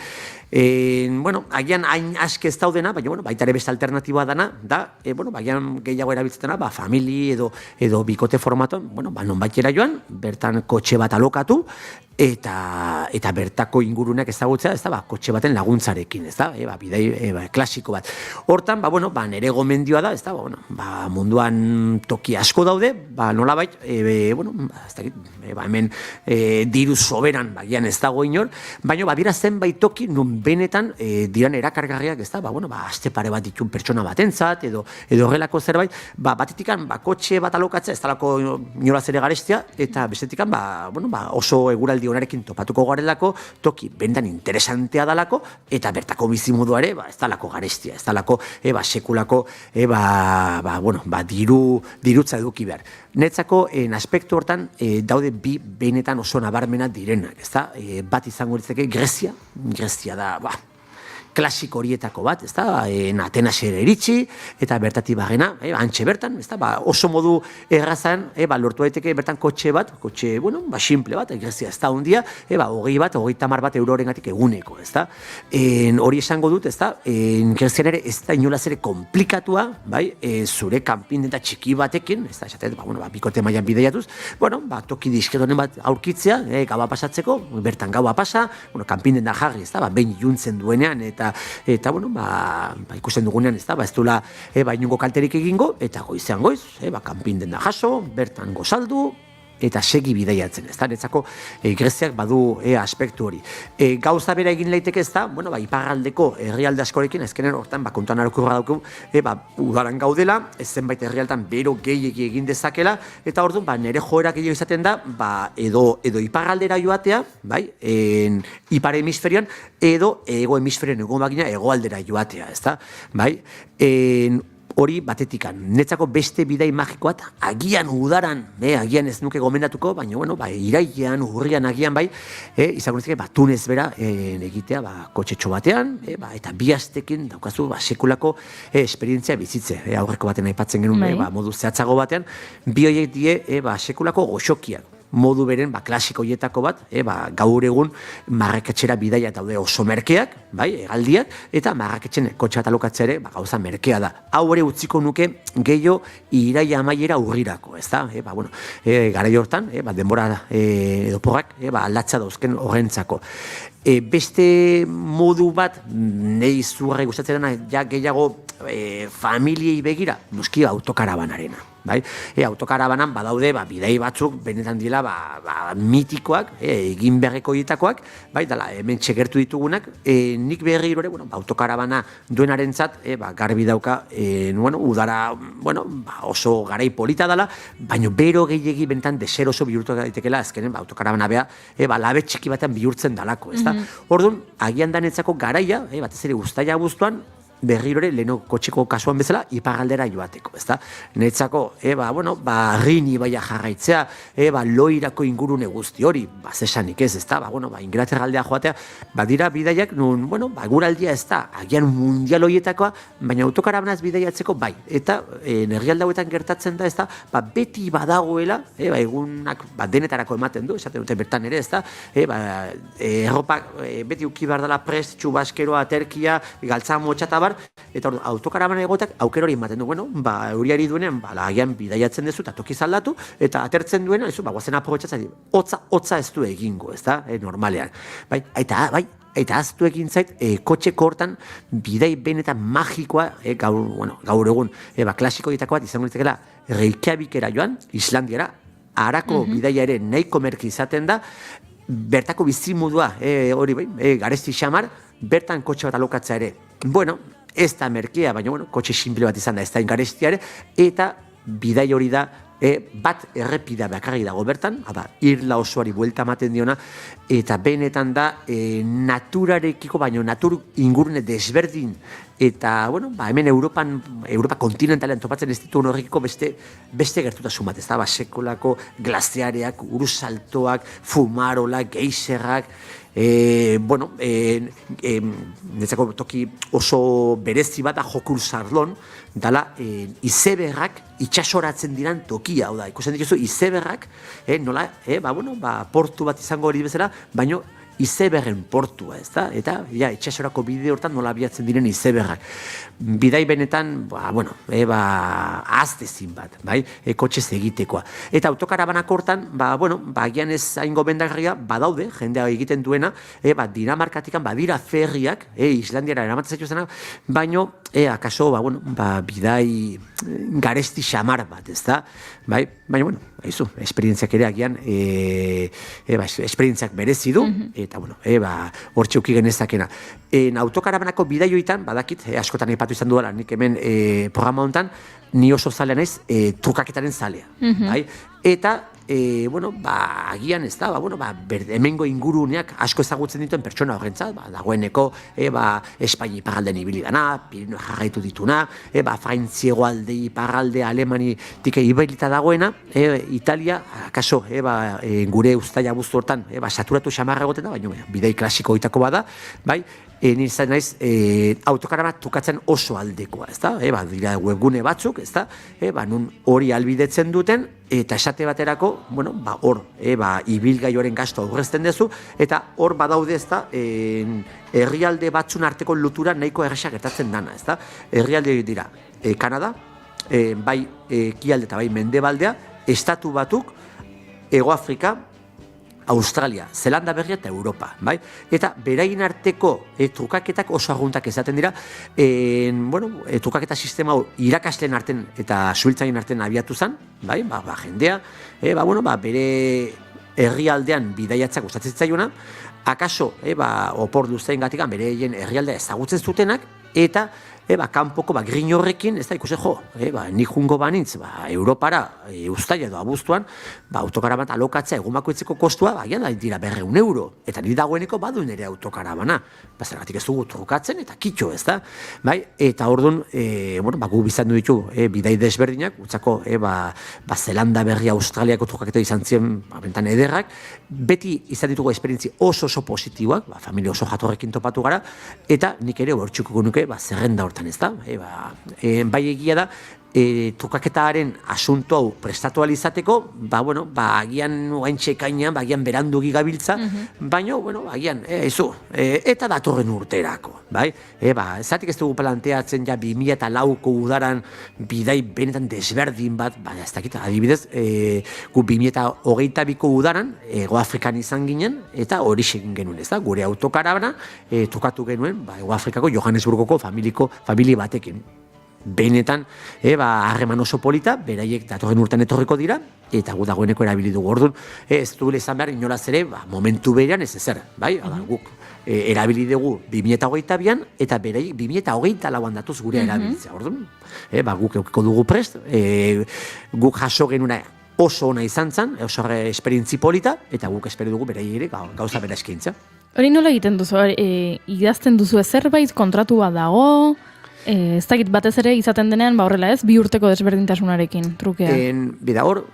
Agian hain aske ez daudena, baita ere beste alternatiboa dana, da, agian gehiago erabiltzena, famili edo bikote formatoan, nonbaitera joan, bertan kotxe bat alokatu, eta bertako ingurunak ezagutzea, ez da, kotxe baten laguntzarekin, ez da, bidai klasiko bat. Hortan, nere gomendioa da, ez da, munduan toki asko daude, nolabait, hemen diru soberan, bagian ez dago inor, baina badira zenbait toki nun benetan diran erakargarriak, ez da, aste pare bat ditun pertsona batentzat, edo horrelako zerbait, batetikan, kotxe bat alokatzea, ez dalako inolaz ere garestia, eta bestetikan, oso eguraldi honarekin topatuko garelako, toki bendan interesantea dalako, eta bertako bizimodua ere, ez dalako garestia, ez dalako, sekulako, dirutza eduki behar. Netzako, aspektu hortan, daude 2 benetan oso nabarmena direnak, ez da? Bat izango litzake Grezia da, klasiko horietako bat, ez da, Atenasera iritsi, eta bertatik bagena, antxe bertan, ez da, oso modu errazan, lortu daiteke bertan kotxe bat, simple bat, Grezia ez da hundia, 20 bat, 30 bat eurorengatik eguneko, ez da. Hori esango dut, ez da, Grezian ere ez da inolaz ere komplikatua, zure kanpindenta txiki batekin, ez da, esatet, bikote mailan bideiatuz, toki diskretonen bat aurkitzea, gaua pasatzeko, bertan gaua pasa, kanpindenta jarri, ez da, behin iluntzen duenean, eta ikusten dugunean, ez da, ez duela inungo kalterik egingo, eta goizean goiz, kanpin denda jaso, bertan gozaldu, eta segi bidaiatzen, ezta? Netzako Greziak badu aspektu hori. Gauza bera egin leiteke, ezta? Bueno, iparraldeko herrialde askorekin azkenen hortan kontuan arokurra daukagu, udaran gaudela, zenbait herrialdetan bero gehiegi egin dezakela, eta orduan nere joera gehiago izaten da, edo iparraldera joatea, bai? Ipar hemisferioan, edo ego hemisferioan egon bagina hegoaldera joatea, ezta? Bai? Hori batetikan. Netzako beste bidai magikoat, agian udaran, agian ez nuke gomendatuko, baina, bueno, irailean, urrian agian, izango netzake, tunez bera egitea, kotxetxo batean, eta bi astekin daukazu, sekulako esperientzia bizitze, aurreko baten aipatzen genuen, modu zehatzago batean, bi horiek die, sekulako goxokiak. Modu beren, klasiko hietako bat, gaur egun Marraketxera bidaia daude oso merkeak, hegaldiak, eta Marraketxen kotxe bat alokatzea ere gauza merkea da. Hau ere utziko nuke gehiago iraila amaiera urrirako, ez da? Garai hortan, denbora edo porrak aldatza dauzken horrentzako. Beste modu bat, nahi zurra gustatzen dena, ja gehiago familiei begira, noski autokarabanarena. Autokarabanan badaude bidai batzuk benetan dira mitikoak, egin beharreko hietakoak, hemen txegertu ditugunak, nik berri hori autokarabana duenarentzat garbi dauka udara oso garai polita dela, baina bero gehiegi benetan deseroso bihurtu daitekela azkenen autokarabana beha labe txiki batean bihurtzen dalako. Orduan, agian danetzako garaia, batez ere uztaila guztuan, berrirore, leheno kotxeko kasuan bezala, iparraldera joateko, ezta? Netzako, Rini baia jarraitzea, loirako ingurune guzti hori, zesanik ez, ezta? Inglaterraldea joatea, dira bidaiak, guraldia ez da, agian mundial horietakoa, baina autokarabanaz bidaiatzeko bai, eta herrialde hauetan gertatzen da, ezta? Beti badagoela, egunak denetarako ematen du, esaten dute bertan ere, ezta? Erropak beti uki behar dela prest, txubaskeroa, terkia, galtza motxata bar, eta autokaraban egotak aukera hori ematen du, euriari duenean, agian bidaiatzen dezu, eta tokiz aldatu, eta atertzen duena, guazen aprobetxatzen, hotza ez du egingo, ez da, normalean. Eta aztu egin zait, kotxeko hortan bidai benetan magikoa, gaur egun, klasiko ditako bat izango ditekela, Reykjavikera joan, Islandiara, harako bidaia ere nahiko merki izaten da, bertako bizimodua, hori garesti xamar, bertan kotxe bat alokatzea ere. Ez da merkea, baina kotxe simple bat izan da, ez da ingarestia ere, eta bidai hori da, bat errepida bakarri dago bertan, irla osoari buelta ematen diona, eta benetan da naturarekiko, baina natur ingurune desberdin, eta, hemen Europa kontinentalean topatzen ez ditu horrekiko beste gertutasun bat, ez da, sekolako glaziareak, urusaltoak, fumarolak, geiserrak, netzako toki oso berezi bat da Jokul Sardon, dala izeberrak itxasoratzen diran tokia, hau da, ikusten dituzu izeberrak, nola, portu bat izango hori bezala, baino izeberren portua, ez da? Eta, itxasorako bide hortan nola abiatzen diren izeberrak. Bidai benetan, aztezin bat, kotxez egitekoa. Eta autokarabanak hortan, agian ez hain gomendagarria, badaude, jendea egiten duena, Dinamarkatikan badira ferriak, Islandiara eramatzen zaituzena, baino, akaso, bidai garesti xamar bat, ez da? Baina, esperientziak ere agian, esperientziak berezi du, eta, hor txeuki genezakena. Autokarabanako bidaioetan, badakit, askotan aipatu izan duela, nik hemen programa honetan, ni oso zalea naiz, trukaketaren zalea. Eta, agian ez da, hemengo inguruneak asko ezagutzen dituen pertsona horrentzat, dagoeneko, Espaini iparraldean ibili dana, Pirineo jarraitu dituna, Frantziego alde, iparralde, Alemanitik ibilita dagoena, Italia, akaso, gure uztaila guztu hortan, saturatu xamarra egoten da, baina bidei klasiko oitako bada, nire zain naiz, autokarabana trukatzen oso aldekoa, ez da? Dira webgune batzuk, ez da? Nun hori albidetzen duten, eta esate baterako, hor, ibilgaioaren gasto aurrezten dezu, eta hor badaude, ez da, herrialde batzun arteko lotura nahiko erresa gertatzen dana, ez da? Herrialde dira, Kanada, bai ekialde eta bai mendebaldea, estatu batuk, Hego Afrika, Australia, Zelanda Berria eta Europa, bai? Eta beraien arteko trukaketak oso arguntak izaten dira, trukaketa sistema hau irakasleen arten eta suhiltzaileen arten abiatu zen, bai? Jendea, bere herrialdean bidaiatzak gustatzen zaiona, akaso, opor luzeengatik bereien herrialdea ezagutzen zutenak, eta kanpoko grin horrekin, ez da ikusi nik jungo banintz, Europara, uztaila edo abuztuan, autokaraban alokatzea egun bakoitzeko kostua, agian dira €100, eta ni dagoeneko badu nire autokarabana. Zergatik ez dugu trukatzen, eta kitxo, ez da? Eta orduan, gu bizandu ditu, bidai desberdinak, gutzako, Zelanda Berria, Australiako trukaketa izan ziren, bentan ederrak, beti izan ditugu esperientzi oso positiboak, familia oso jatorrekin topatu gara, eta nik ere hortxuko nuke, zerrenda hortan, ez da? Bai egia da, trukaketaren asunto hau prestatu alizateko, agian oaintxe ekainean, agian berandu gigabiltza, baina, agian, eta datorren urterako, bai? Zatik ez dugu planteatzen ja 2004ko udaran bidai benetan desberdin bat, ez dakit, adibidez, gu 2022ko udaran, Ego Afrikan izan ginen, eta hori egin genuen, ez da? Gure autokarabana, trukatu genuen, Ego Afrikako Johannesburgoko familia batekin. Benetan, harreman oso polita, beraiek datorren urtean etorriko dira, eta gu dagoeneko erabili dugu. Orduan, ez dugu izan behar inolaz ere, momentu berean ez ezer, bai? Guk erabili dugu 2022an, eta beraiek 2024an datuz gure erabilitzea. Orduan, guk eukiko dugu prest, guk jaso genuna oso ona izan zen, oso esperientzi polita, eta guk espero dugu beraiek ere gauza bera eskaintza. Hori nola egiten duzu? Idazten duzu zerbait, kontratu bat dago? Ez dakit batez ere izaten denean, horrela ez, 2 urteko desberdintasunarekin trukea. Bida hor,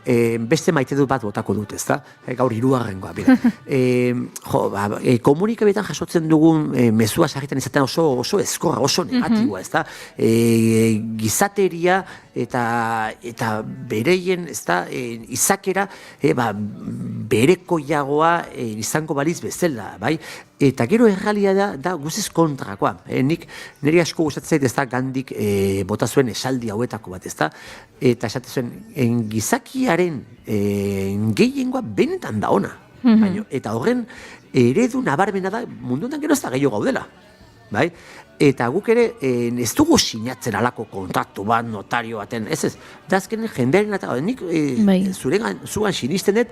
beste maite dut bat botako dut, ez da? Gaur 3. bida. Komunikabetan jasotzen dugun mezua sarritan izaten oso eskorra, oso negatiboa, ez da? Gizateria eta bereien, ez da, izakera berekoiagoa izango baliz bezala, bai? Eta gero errealia da guziz kontrakoa. Nik niri asko gustatzen zait ez da gandik bota zuen esaldi hauetako bat, ez da? Eta esaten zuen, gizakiaren gehiengoa benetan da ona. Eta horren eredu nabarmena da mundu honetan gero ez da gehiago gaudela. Bai? Eta guk ere ez dugu sinatzen alako kontraktu bat, notario baten, ez. Da azken jendearen eta nik zugan sinisten dut,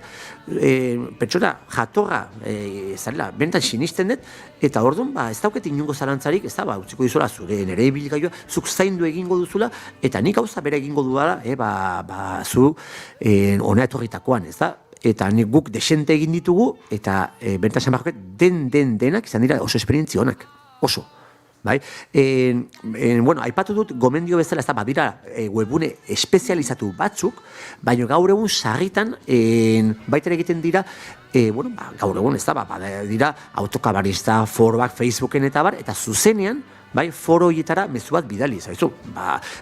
pertsona jatorra zarela, benetan sinisten dut, eta orduan ez dauket inungo zarantzarik, ez da, utziko dizula zure nire ibilgailua, zuk zaindu egingo duzula, eta nik gauza bere egingo duela, zu ona etorritakoan, ez da. Eta nik guk desente egin ditugu, eta benetan zamarroket denak izan dira oso esperientzi honak. Oso, bai? Aipatu dut, gomendio bezala, ez da, badira webune espezializatu batzuk, baina gaur egun sarritan, baita egiten dira, gaur egun, ez da, dira autokabarista, foroak, Facebooken eta bar, eta zuzenean, bai, foro horietara mezu bat bidali, zaizu,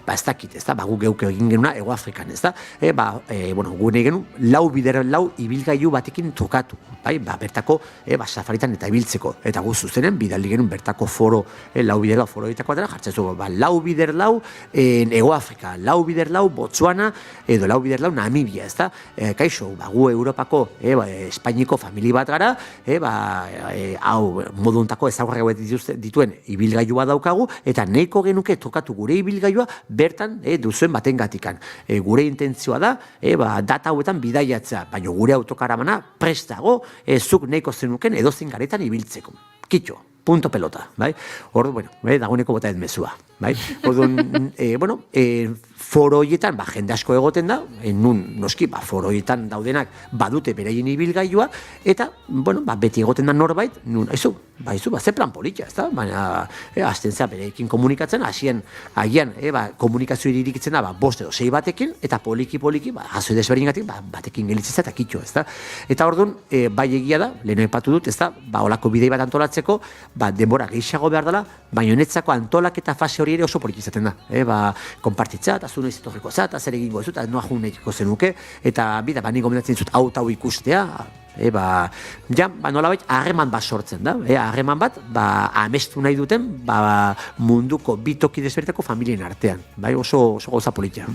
ez dakit, ez da, gu geuk egin genuna Ego Afrikan, ez da, gu nahi genuen, lau ibilgailu batekin trukatu, bai, bertako, safaritan eta ibiltzeko, eta gu zuzenen bidali genuen bertako foro, lau foro horietako atera, jartzezu, lau Ego Afrika, lau Botsuana, edo lau Namibia, ez da, kaixo, gu Europako, Espainiko famili bat gara, hau, moduntako ezagarri dituen ibilgailua daukagu, eta nahiko genuke trukatu gure ibilgailua bertan duzuen batengatikan. Gure intentzioa da, data hauetan bidaiatzea, baina gure autokaramana prestago, zuk nahiko zenuken edozein garetan ibiltzeko. Kitxo, punto pelota, bai? Ordu, dagoeneko bota ez mezua, bai? Orduan, foro horietan, jende asko egoten da, noski, foro horietan daudenak badute beraien ibilgailua, eta, beti egoten da norbait, ze plan politia, ez da? Baina, azten zea bereekin komunikatzen, agian, komunikazio irikitzen da, 5 edo 6 batekin, eta poliki, jazoi desberdingatik, batekin gelitzen eta kitxo, ez da? Eta orduan, bai egia da, lehen aipatu dut, ez da, olako bidei bat antolatzeko, denbora gehiago behar dela, baina netzako antolaketa fase hori ere oso poliki izaten da. Konpartitzea, eta zu noiz etorriko za, eta zer egingo ez dut, noa jun nahiko zenuke, eta nik gomendatzen dut hau ikustea, nolabait harreman bat sortzen da, harreman bat amestu nahi duten munduko bi toki desberdinetako familien artean, oso gauza politia.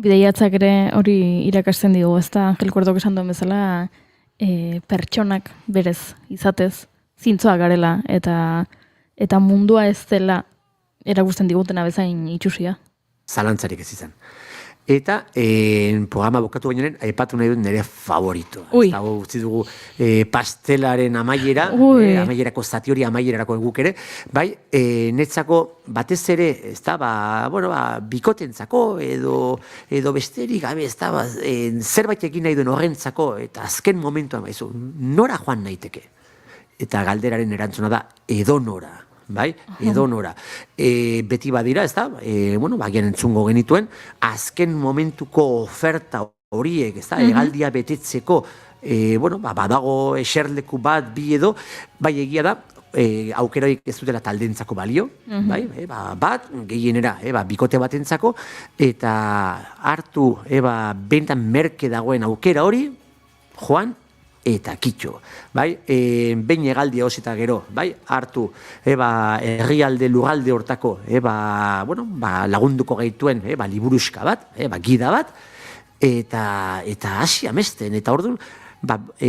Bideiatzak ere hori irakasten digu, ez da, Angel Kuerdok esan duen bezala, pertsonak berez izatez, zintzoak garela, eta mundua ez dela erakusten digutena bezain itxusia. Zalantzarik ez izan. Eta programa bukatu bainoen, aipatu nahi dut nire favoritoa. Eta utzi dugu pastelaren amaiera, amaierako zati hori amaierarako guk ere, bai, netzako batez ere, ez da, bikotentzako edo besterik gabe, ez da, zerbait egin nahi duen horrentzako, eta azken momentuan, nora joan naiteke? Eta galderaren erantzuna da, edonora. Bai, edonora. Beti badira, ez da, bagian entzungo genituen, azken momentuko oferta horiek, ez da, hegaldia betetzeko, badago eserleku bat, bi edo, bai egia da, aukeraik ez dutela taldentzako balio, bai, bat, gehienera, bikote batentzako, eta hartu, bentan merke dagoen aukera hori, joan, eta kitxo, bai, behin egaldia osita gero, bai, hartu, herrialde lurralde hortako, lagunduko gaituen, liburuska bat, gida bat, eta hasi amesten, eta orduan,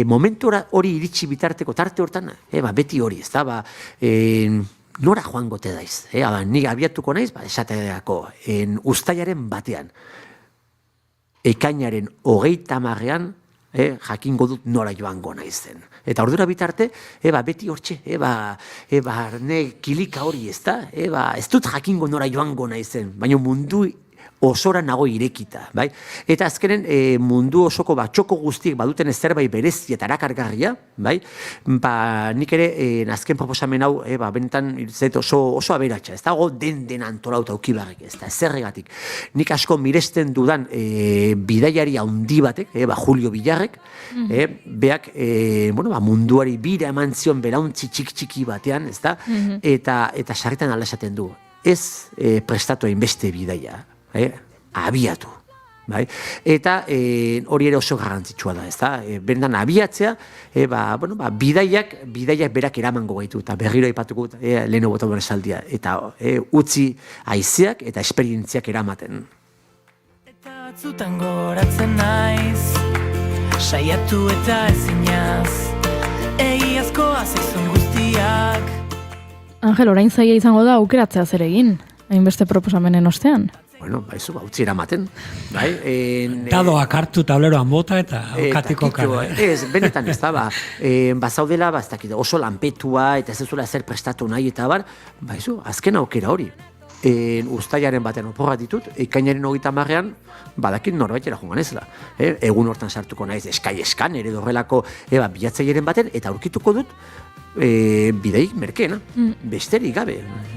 momentu hori iritsi bitarteko tarte hortan, beti hori, ez da, nora joango te daiz, nik abiatuko naiz, esateako, uztailaren batean, ekainaren 30 jakingo dut nora joango naizen. Eta ordura bitarte, beti hortxe, kilika hori ez da, ez dut jakingo nora joango naizen, baina mundu osora nago irekita, bai? Eta azkenen mundu osoko txoko guztiek baduten zerbait berezi eta erakargarria, bai? Nik ere azken proposamen hau, benetan oso aberatsa, ez dago den antolauta aukibarrik, ez da, zerregatik. Nik asko miresten dudan bidaiari handi batek, Julio Villarrek, beak munduari bira eman zion belauntzi txiki batean, ez da, eta sarritan ala esaten du, ez prestatu hainbeste bidaia, abiatu. Eta hori ere oso garrantzitsua da, ez da? Bendan abiatzea, bidaiak berak eramango gaitu, eta berriro aipatuko leheno botan esaldia, eta utzi haizeak eta esperientziak eramaten. Eta batzutan goratzen naiz, saiatu eta ezinaz, egiazkoa zaizun guztiak. Angel, orain zaila izango da aukeratzea zer egin, hainbeste proposamenen ostean. Utzi eramaten. Dadoak hartu tableroan bota eta katiko kara. Ez, benetan ez da, bazaudela, oso lanpetua, eta ez duzuela zer prestatu nahi, eta azken aukera hori. Uztailaren batean oporra ditut, ekainaren 30ean, badakit norbaitera joan ezela. Egun hortan sartuko naiz, eskan, ere horrelako bilatzailearen baten, eta aurkituko dut, bideik merkeena, besterik gabe,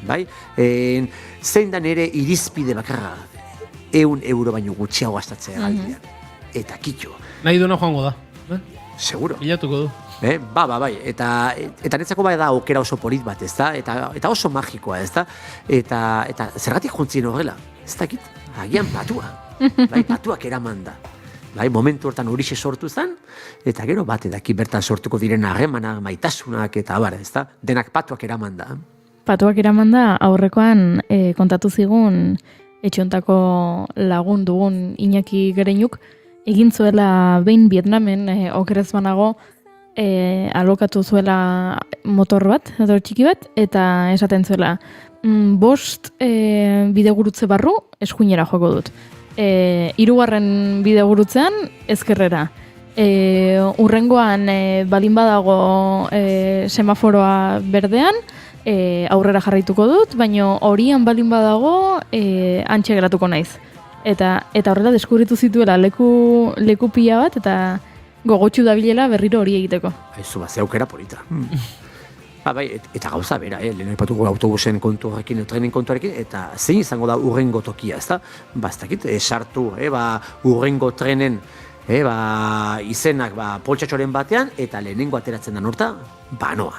bai? Zein da nere irizpide bakarra, €1 baino gutxiago gastatzea galdian, eta kitxo. Nahi duena joango da. Seguro. Bilatuko du. Bai, eta netzako bai da aukera oso polit bat, ez da? Eta oso magikoa, ez da? Eta zergatik jontzien horrela, ez dakit, agian patua, bai, patuak eraman da. Bai, momentu hortan horixe sortu zen, eta gero bat edaki bertan sortuko diren harremanak, maitasunak, eta ez da? Denak patuak eraman da. Patuak eraman da, aurrekoan kontatu zigun, etxontako lagun dugun Iñaki Gereinuk, egin zuela behin Vietnamen, okerez banago, alokatu zuela motor bat, edo txiki bat, eta esaten zuela, 5 bidegurutze barru eskuinera joko dut. 3. bidegurutzean ezkerrera. Urrengoan balin badago semaforoa berdean, aurrera jarraituko dut, baina horian balin badago antxe geratuko naiz. Eta horrela deskubritu zituela leku pila bat, eta gogotxu dabilela berriro hori egiteko. Aizu, ze aukera polita. Eta gauza bera, lehen aipatuko autobusen kontu horrekin, trenen kontuarekin, eta zein izango da urrengo tokia, ez da? Ez dakit, sartu, urrengo trenen izenak poltsatxoren batean, eta lehenengo ateratzen da norta, banoa.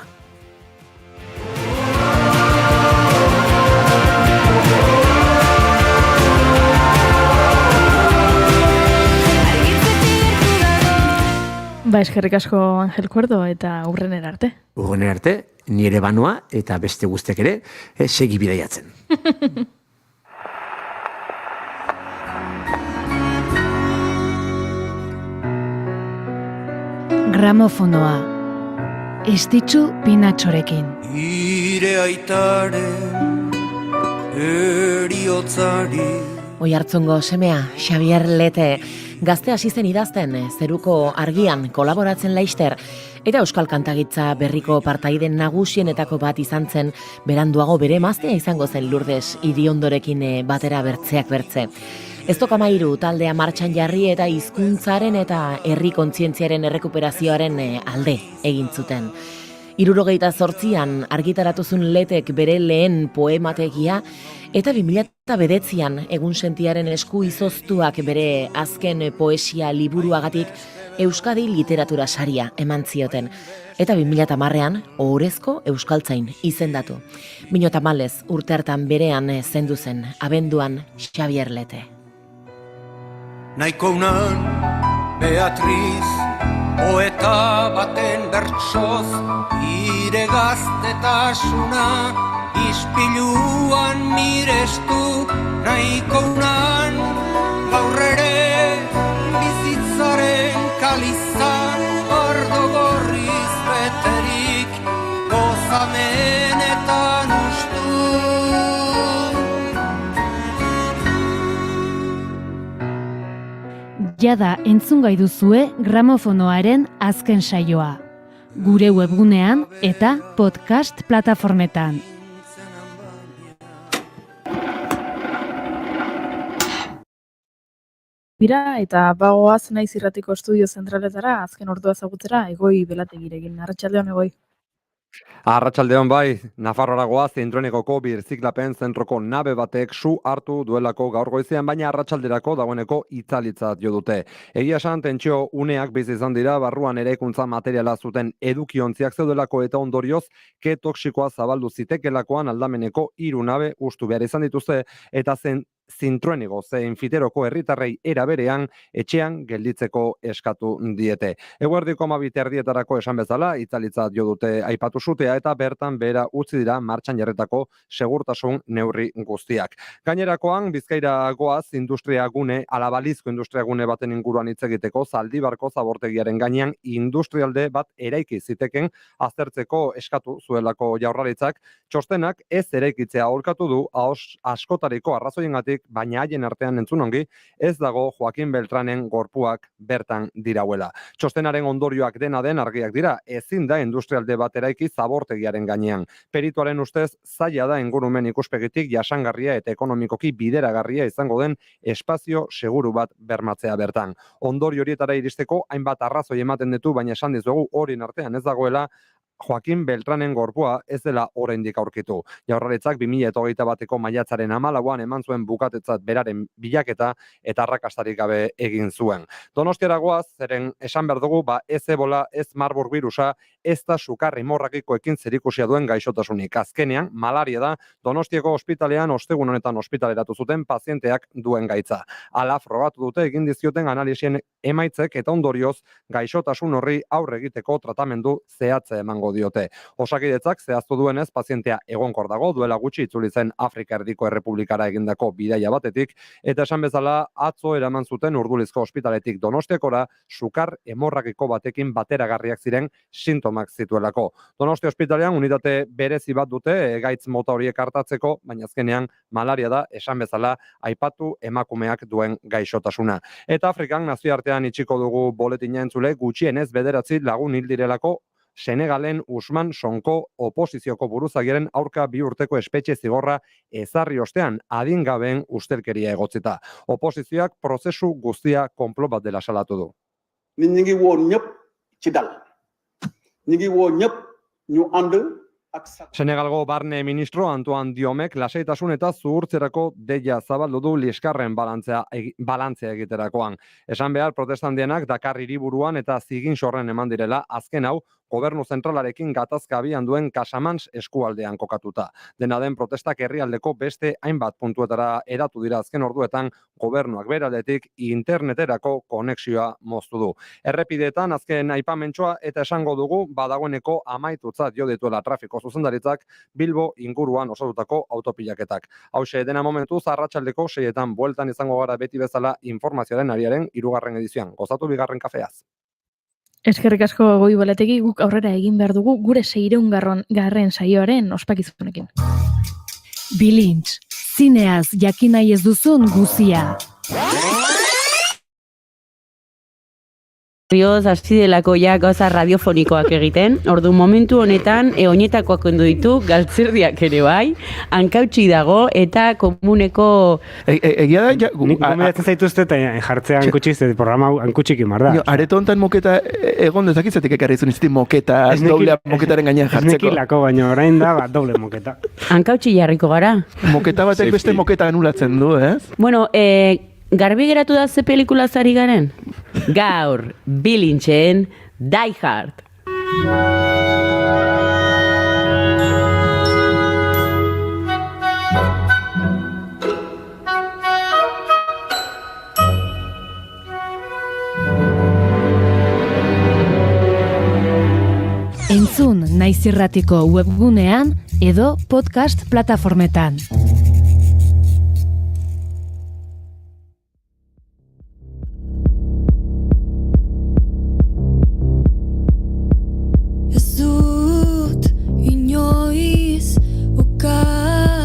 Eskerrik asko Angel Kuerdo eta urrenera arte. Urrenera arte, nire banoa eta beste guztiak ere segi bidaiatzen. gramofonoa. Estitxu Pinatxorekin. Ire aitaren eriotzari. Oiartzungo semea, Xavier Lete, gazte hasi zen idazten, zeruko argian kolaboratzen laister, eta euskal kantagitza berriko partaiden nagusienetako bat izan zen, beranduago bere emaztea izango zen Lourdes Iriondorekin batera bertzeak bertze. Ez tokamairu taldea martxan jarri eta hizkuntzaren eta herri kontzientziaren errekuperazioaren alde egin zuten. 78an argitaratuzun Letek bere lehen poemategia, eta 2009an egun sentiaren esku izoztuak bere azken poesia liburuagatik Euskadi literatura saria eman zioten. Eta 2010an ohorezko euskaltzain izendatu. 2010 urte hartan berean zendu zen, abenduan Xavier Lete. Naiko unan Beatriz, poeta baten bertsoz, ire gaztetasuna ispiluan mirestu. Naiko unan gaur ere bizitzaren kaliza, ardo gorriz beterik gozamenetan ustu. Jada entzungai duzue gramofonoaren azken saioa. Gure webgunean eta podcast plataformetan. Bira eta bagoaz naiz irratiko estudio zentraletara azken ordua ezagutzera Egoi Belategirekin. Arratsaldeon Egoi. Arratsaldeon bai, Nafarroara goaz Zintronikoko birziklapen zentroko nabe batek su hartu duelako gaur goizean, baina arratsalderako dagoeneko itzalitzat jo dute. Egia esan tentsio uneak bizi izan dira, barruan eraikuntza materiala zuten edukiontziak zeudelako eta ondorioz ke toxikoa zabaldu zitekelakoan aldameneko 3 nabe hustu behar izan dituzte eta Zintroenigo zein Fiteroko herritarrei era berean etxean gelditzeko eskatu diete. Eguerdiko 12:00 esan bezala itzalitzat jo dute aipatu sutea eta bertan bera utzi dira martxan jarretako segurtasun neurri guztiak. Gainerakoan Bizkaira goaz industriagune, alabalizko industriagune baten inguruan hitz egiteko Zaldibarko zabortegiaren gainean industrialde bat eraiki ziteken aztertzeko eskatu zuelako Jaurlaritzak. Txostenak ez eraikitzea aholkatu du askotariko arrazoiengatik, baina haien artean entzun ongi, ez dago Joaquin Beltranen gorpuak bertan dirauela. Txostenaren ondorioak dena den argiak dira, ezin da industrialde bat eraiki zabortegiaren gainean. Perituaren ustez, zaila da ingurumen ikuspegitik jasangarria eta ekonomikoki bideragarria izango den espazio seguru bat bermatzea bertan. Ondorio horietara iristeko hainbat arrazoi ematen ditu, baina esan dizuegu horien artean ez dagoela Joaquin Beltranen gorpua ez dela oraindik aurkitu. Jaurlaritzak 2021ko maiatzaren 14an eman zuen bukatetzat beraren bilaketa eta arrakastarik gabe egin zuen. Donostiara goaz, zeren esan behar dugu, ez ebola, ez Marburg virusa, ez da sukar hemorragikoekin zerikusia duen gaixotasunik. Azkenean, malaria da Donostiako ospitalean ostegun honetan ospitaleratu zuten pazienteak duen gaitza. Hala frogatu dute egin dizioten analisien emaitzek eta ondorioz gaixotasun horri aurre egiteko tratamendu zehatza emango diote. Osakidetzak zehaztu duenez pazientea egonkor dago, duela gutxi itzuli zen Afrika Erdiko Errepublikara egindako bidaia batetik, eta esan bezala atzo eraman zuten Urdulizko ospitaletik Donostiakora sukar hemorragiko batekin bateragarriak ziren sintomak zituelako. Donostia ospitalean unitate berezi bat dute gaitz mota horiek hartatzeko, baina azkenean malaria da esan bezala aipatu emakumeak duen gaixotasuna. Eta Afrikan nazioartean itxiko dugu boletina entzule, gutxienez 9 lagun hil direlako Senegalen Usman Sonko oposizioko buruzagiaren aurka 2 urteko espetxe zigorra ezarri ostean adingabeen ustelkeria egotzita. Oposizioak prozesu guztia konplo bat dela salatu du. Nit ñi ngi woon ñëpp ci dal. Ñi ngi woon ñëpp ñu ànd Senegalgo barne ministro Antoine Diomek lasaitasun eta zuhurtzerako deia zabaldu du liskarren balantzea egiterakoan. Esan behar protestantienak Dakar hiriburuan eta zigin sorren eman direla azken hau gobernu zentralarekin gatazka abian duen Casamance eskualdean kokatuta. Dena den protestak herrialdeko beste hainbat puntuetara hedatu dira azken orduetan gobernuak beraldetik interneterako konexioa moztu du. Errepideetan azken aipamentsoa eta esango dugu badagoeneko amaitutzat jo dituela trafiko zuzendaritzak Bilbo inguruan osatutako autopilaketak. Hauxe dena momentuz arratsaldeko 6etan bueltan izango gara beti bezala informazioaren ariaren 3. edizioan. Gozatu bigarren kafeaz. Eskerrik asko Goi Balategi, guk aurrera egin behar dugu gure 600. saioaren ospakizunekin. Bilintz, zineaz jakin nahi ez duzun guzia. Rioz hasi delako ja gauza radiofonikoak egiten, ordu momentu honetan oinetakoak ondo ditu, galtzerdiak ere bai, hankautxi dago eta komuneko... Egia da, ja... Nik gomendatzen zaituzte eta jartzea hankutxiz, programa hankutsik imar da. Areto honetan moketa egon dezakitzatik ekarri zuen izti moketa, doble moketaren gainean jartzeko. Ez nekilako, baina orain da, doble moketa. Hankautxi jarriko gara. Moketa batek beste moketa anulatzen du, ez? Bueno, garbi geratu da ze pelikula zari garen? Gaur, Bilintzen Die Hard. Entzun Naiz Irratiko webgunean edo podcast plataformetan. Ez dut inoiz ukatuko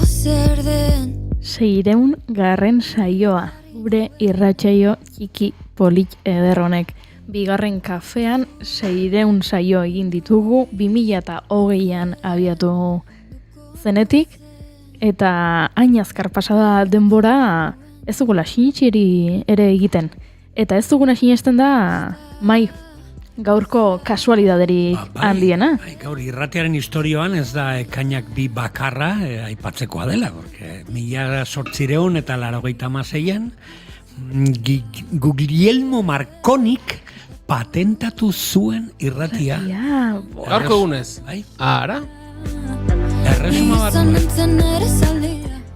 zer den 600. saioa, gure irratsaio txiki polit eder honek. Bigarren kafean 600 saio egin ditugu, 2020an abiatu zenetik, eta hain azkar pasada denbora ez dugula sinitxeri ere egiten. Eta ez duguna sinesten da, gaurko kasualidaderik handiena. Gaur irratiaren historioan ez da ekainak bi bakarra aipatzekoa dela, porque 1800 eta 86an Guglielmo Marconik patentatu zuen irratia. Gaurko egunez. Ara? Erresuma bat.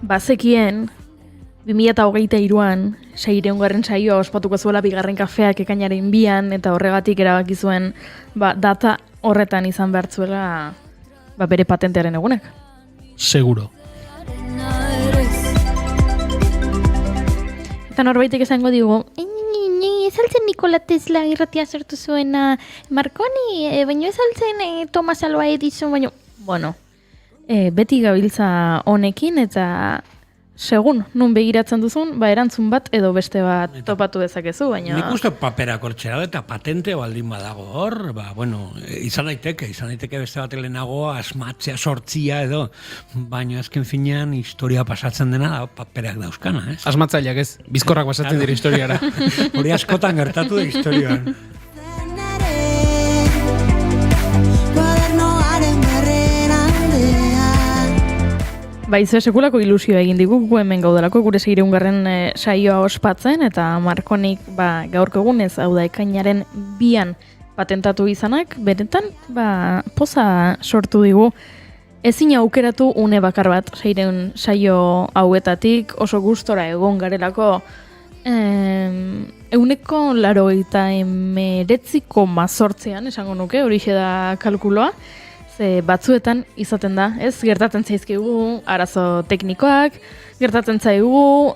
Bazekien, 2023an 600. saioa ospatuko zuela bigarren kafeak ekainaren 2an, eta horregatik erabaki zuen data horretan izan behartzuela bere patentearen egunek. Seguro. Eta norbaitek esango digu, ezaltzen Nikola Tesla irratia sortu zuena Marconi, baina ezaltzen Thomas Alva Edison, baina, bueno, beti gabiltza honekin, eta segun, nun begiratzen duzun, erantzun bat edo beste bat topatu dezakezu, baina... Nik uste paperak hortxera eta patente baldin badago hor, izan daiteke beste bat lehenago asmatzea, sortzia edo, baina azken finean historia pasatzen dena da paperak dauzkana, ez? Asmatzaileak ez, bizkorrak pasatzen dira historiara. Hori askotan gertatu da historioan. Baizue sekulako ilusioa egin digu hemen gaudelako gure 600. Saioa ospatzen, eta Marconik gaurko egunez, hau da ekainaren 2an patentatu izanak, beretan poza sortu digu. Ezin aukeratu une bakar bat 600 saio hauetatik, oso gustora egon garelako, 189,8 esango nuke, horixe da kalkuloa. Batzuetan izaten da, ez? Gertatzen zaizkigu arazo teknikoak, gertatzen zaigu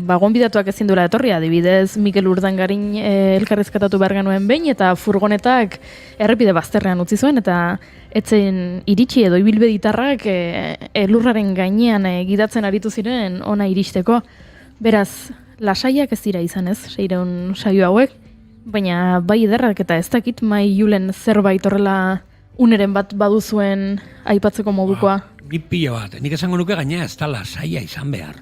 gonbidatuak ezin duela etorri, adibidez Mikel Urdangarin elkarrizkatatu behar genuen behin, eta furgonetak errepide bazterrean utzi zuen, eta etzen iritsi edo ibilbeditarrak elurraren gainean gidatzen aritu ziren ona iristeko. Beraz, lasaiak ez dira izan, ez? 600 saio hauek, baina bai ederrak eta ez dakit Julen zerbait horrela uneren bat baduzuen aipatzeko modukoa. Ni pilo bat, nik esango nuke gaina ez da lasaia izan behar.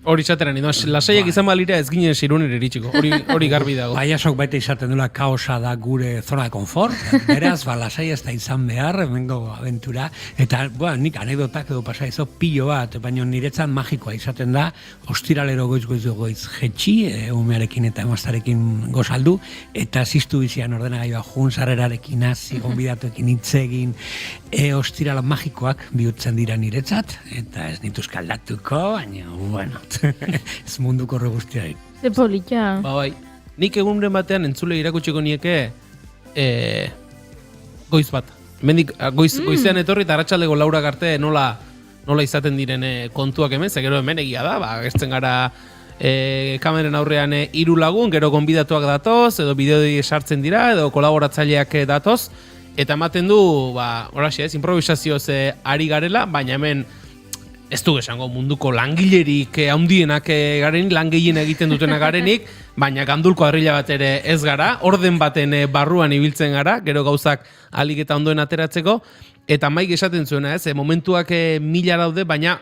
Hori izateran, lasaiak izan balira ez ginen Irunera iritsiko, hori garbi dago. Baiasok baita izaten duela kaosa da gure zona de confort, beraz, lasaia ez da izan behar, hemengo aventura, eta nik anekdotak edo pasaizo pilo bat, baina niretzat magikoa izaten da, ostiralero goiz jetxi, umearekin eta emaztarekin gozaldu, eta ziztu bizian ordenagailua jun sarrerarekin hasi, gonbidatuekin hitzegin, ostirala magikoak bihurtzen dira niretzat, eta ez nituzk aldatuko, baina, bueno, ez munduko horre guztiarik. Ze polita. Bai, nik egunen batean entzule irakutsiko nieke goiz bat. Goizean etorri eta arratsaldeko 4 arte nola izaten diren kontuak hemen, ze gero hemen egia da, gertzen gara kameren aurrean 3 lagun, gero gonbidatuak datoz, edo bideoi sartzen dira, edo kolaboratzaileak datoz, eta ematen du, horaxe improvisazioz ari garela, baina hemen ez du esango munduko langilerik handienak garenik, lan gehien egiten dutenak garenik, baina gandulko harrila bat ere ez gara, orden baten barruan ibiltzen gara, gero gauzak alik eta ondoen ateratzeko, eta Maik esaten zuena, momentuak 1000 daude, baina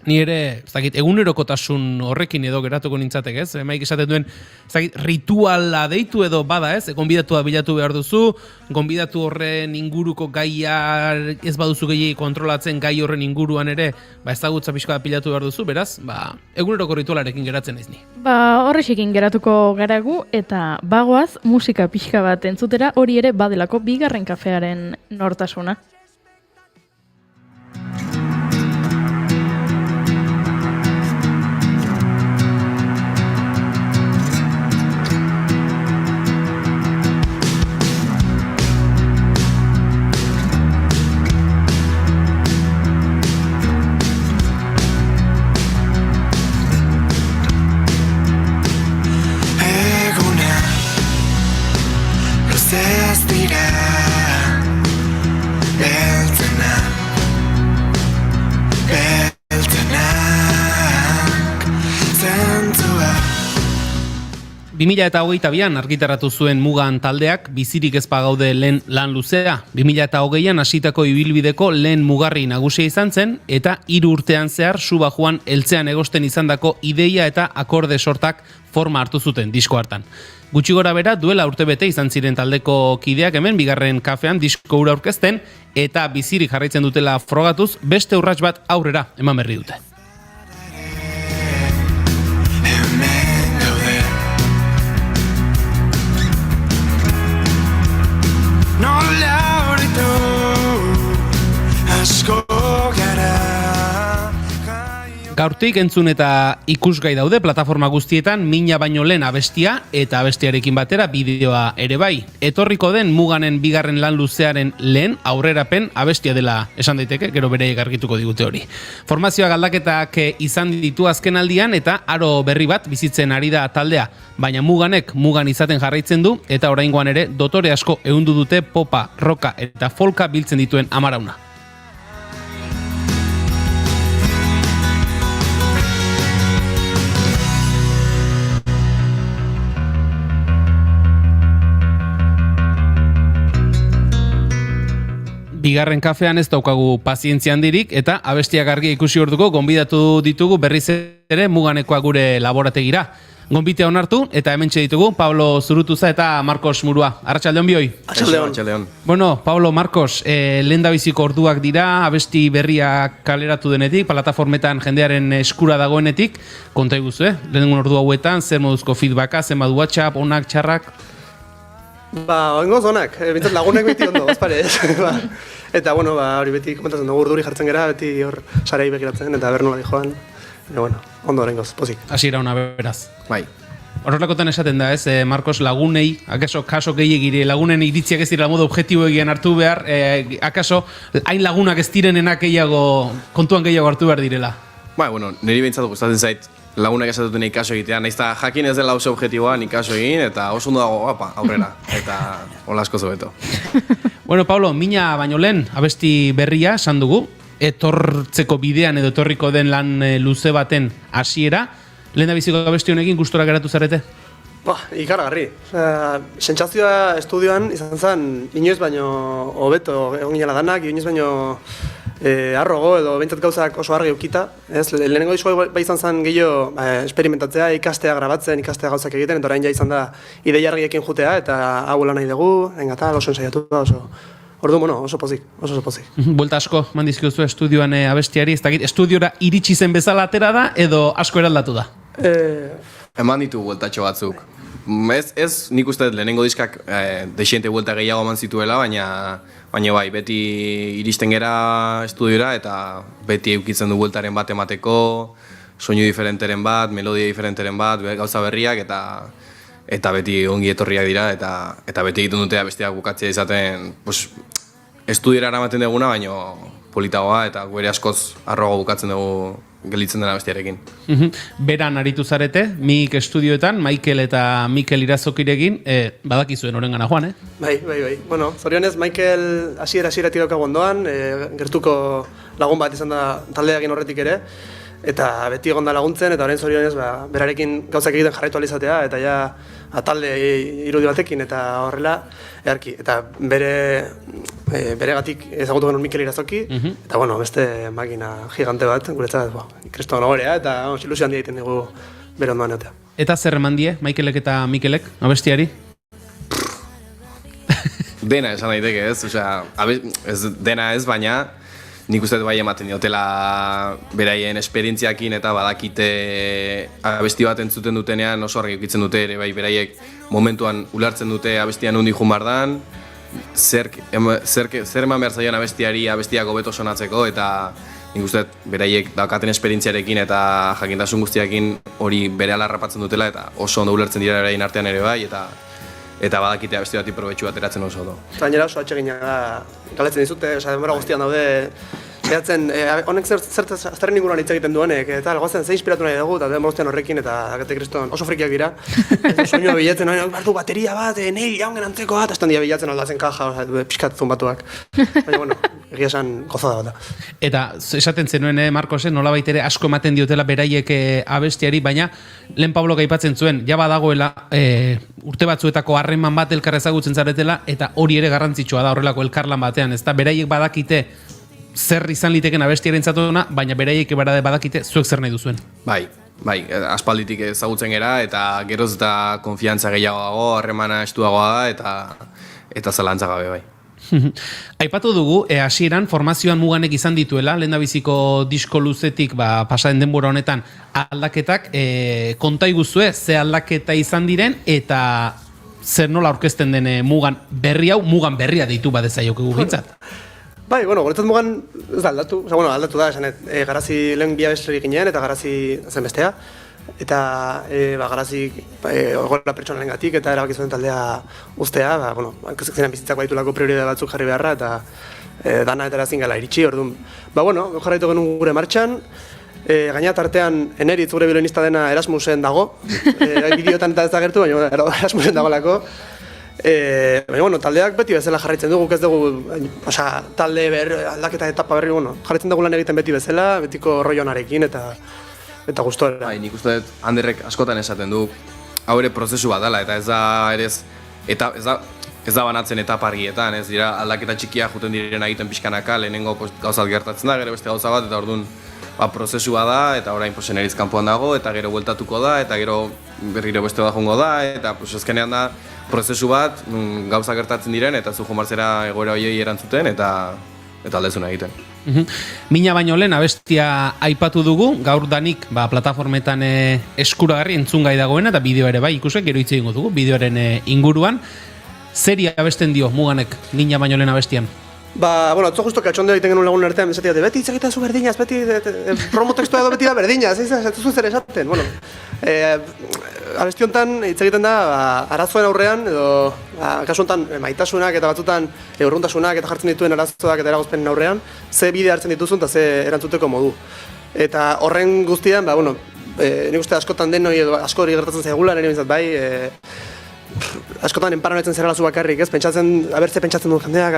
ni ere, ez dakit, egunerokotasun horrekin edo geratuko nintzatek, ez? Maik esaten duen, ez dakit, rituala deitu edo bada, ez? Gonbidatua bilatu behar duzu, gonbidatu horren inguruko gaia ez baduzu gehiagik kontrolatzen gai horren inguruan ere, ezagutza pixka pilatu behar duzu, beraz, eguneroko ritualarekin geratzen naiz ni. Horrexekin geratuko garagu, eta bagoaz musika pixka bat entzutera, hori ere badelako bigarren kafearen nortasuna. Eta 2022an argitaratu zuen Mugan taldeak bizirik ez bagaude lehen lan luzea. 2020an hasitako ibilbideko lehen mugarri nagusia izan zen eta 3 urtean zehar Subajuan heltzean egosten izandako ideia eta akorde sortak forma hartu zuten disko hartan. Gutxi gora bera duela urtebete izan ziren taldeko kideak hemen bigarren kafean disko hura aurkezten eta bizirik jarraitzen dutela frogatuz beste urrats bat aurrera eman berri dute. Gaurtik entzun eta ikusgai daude plataforma guztietan mina baino lehen abestia eta abestiarekin batera bideoa ere bai. Etorriko den Muganen bigarren lan luzearen lehen aurrerapen abestia dela esan daiteke, gero bere argituko digute hori. Formazioa galdaketak izan ditu azken aldian eta aro berri bat bizitzen ari da taldea, baina Muganek Mugan izaten jarraitzen du eta oraingoan ere dotore asko ehundu dute popa, roka eta folka biltzen dituen amarauna. Bigarren kafean ez daukagu pazientzia handirik eta abestiak argi ikusi orduko gonbidatu ditugu berriz ere Muganekoa gure laborategira. Gonbitea onartu eta hementxe ditugu Pablo Zurutuza eta Marcos Murua. Arratsaldeon bioi. Arratsaldeon. Bueno, Pablo, Marcos, lehendabiziko orduak dira, abesti berriak kaleratu denetik, plataformetan jendearen eskura dagoenetik, konta iguzu, lehenengo ordu hauetan, zer moduzko feedbacka, zenbat WhatsApp, onak, txarrak? Oingoz onak, bintzat lagunek beti ondo, bazpare ez. Eta, bueno, hori beti komentatzen dugu urduri jartzen gara, beti hor sarei begiratzen, eta bernola di joan. Bueno, ondo horrengoz, pozik. Hasiera ona beraz. Bai. Horrelakotan esaten da, ez, Marcos, lagunei, akaso kaso gehiagiri, lagunen iritziak ez dira modu objektibo egian hartu behar, akaso hain lagunak ez direnenak kontuan gehiago hartu behar direla. Bai, bueno, niri behintzatu gustatzen zait, lagunak esatuten ikaso egitea, nahiz eta jakin ez dela oso objektiboa ikaso egin, eta oso ondo dago, aurrera, eta hola asko zobeto. Bueno, Pablo, mina baino lehen, abesti berria, esan dugu, etortzeko bidean edo etorriko den lan luze baten hasiera, lehen da biziko abesti honekin gustora geratu zarete? Ikaragarri. Sentsazioa estudioan izan zen, inoiz baino hobeto egon ginela danak, inoiz baino arrogo edo behintzat gauzak oso argi eukita. Lehenengo diskoa bai izan zen gehiago esperimentatzea, ikastea grabatzen, ikastea gauzak egiten, eta orain ja izan da ideia argiekin jutea, eta hau lan nahi dugu, engata, oso ensaiatu da, oso... Ordu, bueno, oso pozik. Buelta asko, mandizkiozu estudioan abestiari, ez dakit, estudiora iritsi zen bezala atera da, edo asko eraldatu da? Eman ditu bueltatxo batzuk. Ez nik uste lehenengo diskak desiente buelta gehiago eman zituela, baina bai, beti iristen gera estudiora eta beti eukitzen du bueltaren bat emateko, soinu diferenteren bat, melodia diferenteren bat, gauza berriak eta beti ongi etorriak dira eta beti egiten dute besteak bukatzea izaten estudiora eramaten duguna, politagoa eta gu ere askoz arroago bukatzen dugu gelditzen dena bestiarekin. Beran aritu zarete, Mik estudioetan, Mikel eta Mikel Irazokirekin, badakizuen orengana joan, eh? Bai. Bueno, zorionez, Mikel hasieratik daukagu ondoan, gertuko lagun bat izan da taldearekin horretik ere, eta beti egon da laguntzen, eta orain zorionez, berarekin gauzak egiten jarraitu alizatea, eta ja talde irudi batekin, eta horrela, eharki. Eta beregatik ezagutu genuen Mikel Irazoki, eta bueno, beste makina gigante bat, guretzat, kristoan ogorea, eta ilusio handia egiten dugu bere ondoan egotea. Eta zer eman die, Mikelek eta Mikelek, abestiari? Dena esan daiteke ez, osea, dena ez, baina nik uste bai ematen diotela beraien esperientziakin eta badakite abesti bat entzuten dutenean oso argi ukitzen dute ere, bai beraiek momentuan ulertzen dute abestian nundi jun behar dan, zer eman behar zaion abestiak hobeto sonatzeko, eta nik uste beraiek daukaten esperientziarekin eta jakintasun guztiakin hori berehala harrapatzen dutela eta oso ondo ulertzen dira beraien artean ere bai, eta badakite abesti bati probetxu bat eratzen oso ondo. Eta gainera oso atsegina da, galetzen dizute, denbora guztian daude, zehatzen, honek zerren inguruan hitz egiten duenek, eta goazen ze inspiratu nahi dugu, eta denbora guztian horrekin, eta dakete kriston oso frikiak dira. Soinu bilatzen, bardu bateria bat, nahi jaungen antzeko bat, estan dira bilatzen aldatzen kaja, pixkat zumbatuak. Baina, bueno, egia esan gozada bat da. Eta esaten zenuen, Markosen, nola baitere asko ematen diotela beraiek abestiari, baina lehen Pablo aipatzen zuen, ja badagoela urte batzuetako harreman bat elkar ezagutzen zaretela, eta hori ere garrantzitsua da horrelako elkarlan batean, ezta beraiek badakite zer izan liteken abestiaren zatuna, baina beraiek badakite zuek zer nahi duzuen. Bai, aspalditik ezagutzen gera, eta geroz eta konfiantza gehiago dago, harremana estuagoa da, eta zalantza gabe bai. Aipatu dugu, hasieran formazioan muganek izan dituela, lehendabiziko disko luzetik pasaden denbora honetan aldaketak, konta iguzue ze aldaketa izan diren, eta zer nola aurkezten den mugan berria deitu badezaiokegu bintzat. Bai, bueno, guretzat mugan ez da aldatu, aldatu da, esanet, garazi lehen bi abestri ginen eta garazi zen bestea, eta garazi gola pertsonaren gatik eta erabaki zuen taldea ustea, zenan bizitzak baitulako prioridade batzuk jarri beharra, eta dana eta erazin gala iritsi, orduan. Jarraitu genuen gure martxan, gainat artean Eneritz gure biolinista dena Erasmusen dago, bideotan eta ez da gertu, baina Erasmusen dagolako. Baina, taldeak beti bezala jarraitzen dugu, ez dugu, talde aldaketa etapa berri, jarraitzen dugu lan egiten beti bezala, betiko roionarekin eta gustora. Nik uste dut, Anderrek askotan esaten du, hau ere prozesu bat dela, eta ez da banatzen etapa argietan, ez dira aldaketa txikia juten direna egiten pixkanaka, lehenengo gauzat gertatzen da, gero beste gauza bat, eta orduan prozesua da, eta orain Eneritz kanpoan dago, eta gero bueltatuko da, eta gero berriro beste bat jongo da, eta azkenean da prozesu bat gauza gertatzen diren, eta zu jomartzera egoera horiei erantzuten, eta aldezuna egiten. Mina baino lehen abestia aipatu dugu, gaur danik plataformetan eskuragarri entzungai dagoena, eta bideo ere bai ikusek, gero hitz egingo dugu, bideoaren inguruan. Zeri abesten dio muganek Mina baino lehen abestian? Atzo justo katxondeo egiten genuen lagun artean, esatia, beti hitz egiten zu berdinaz, beti promotextua edo beti da berdinaz, ez zu zer esaten. Abesti honetan hitz egiten da arazoen aurrean, edo kasu honetan maitasunak eta batzutan urruntasunak eta jartzen dituen arazoak eta eragozpenen aurrean, ze bide hartzen dituzun eta ze erantzuteko modu. Eta horren guztian, nik uste askotan denoi edo asko hori gertatzen zaigula, nire bintzat bai, askotan enparanoetzen zerrela zu bakarrik, ez? Abertze pentsatzen duen jendeak,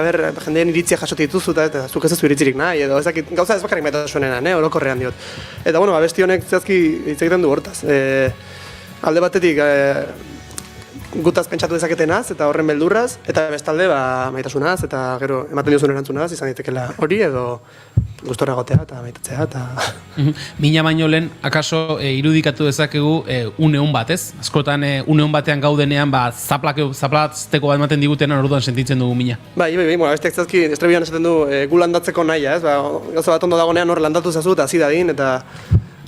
jendeen iritzia jasotik dituzu eta zuk ez ez du iritzirik nahi, edo gauza ez bakarrik maitasunenan, orokorrean diot. Eta, abesti honek zehazki hitz egiten du hortaz. Alde batetik gutaz pentsatu dezaketenaz eta horren beldurraz, eta bestalde maitasunaz eta gero ematen diozun erantzunaz izan daitekela hori edo gustora egotea eta maitatzea eta... Mina baino lehen, akaso irudikatu dezakegu une hon bat, ez? Askotan une hon batean gaudenean zaplatzteko bat ematen digutena orduan sentitzen dugu Mina. Bai, besteak zazki estrebian esaten du gu landatzeko nahia, ez? Gauza bat ondo dagoenean hor landatu zazu eta hasi dadin eta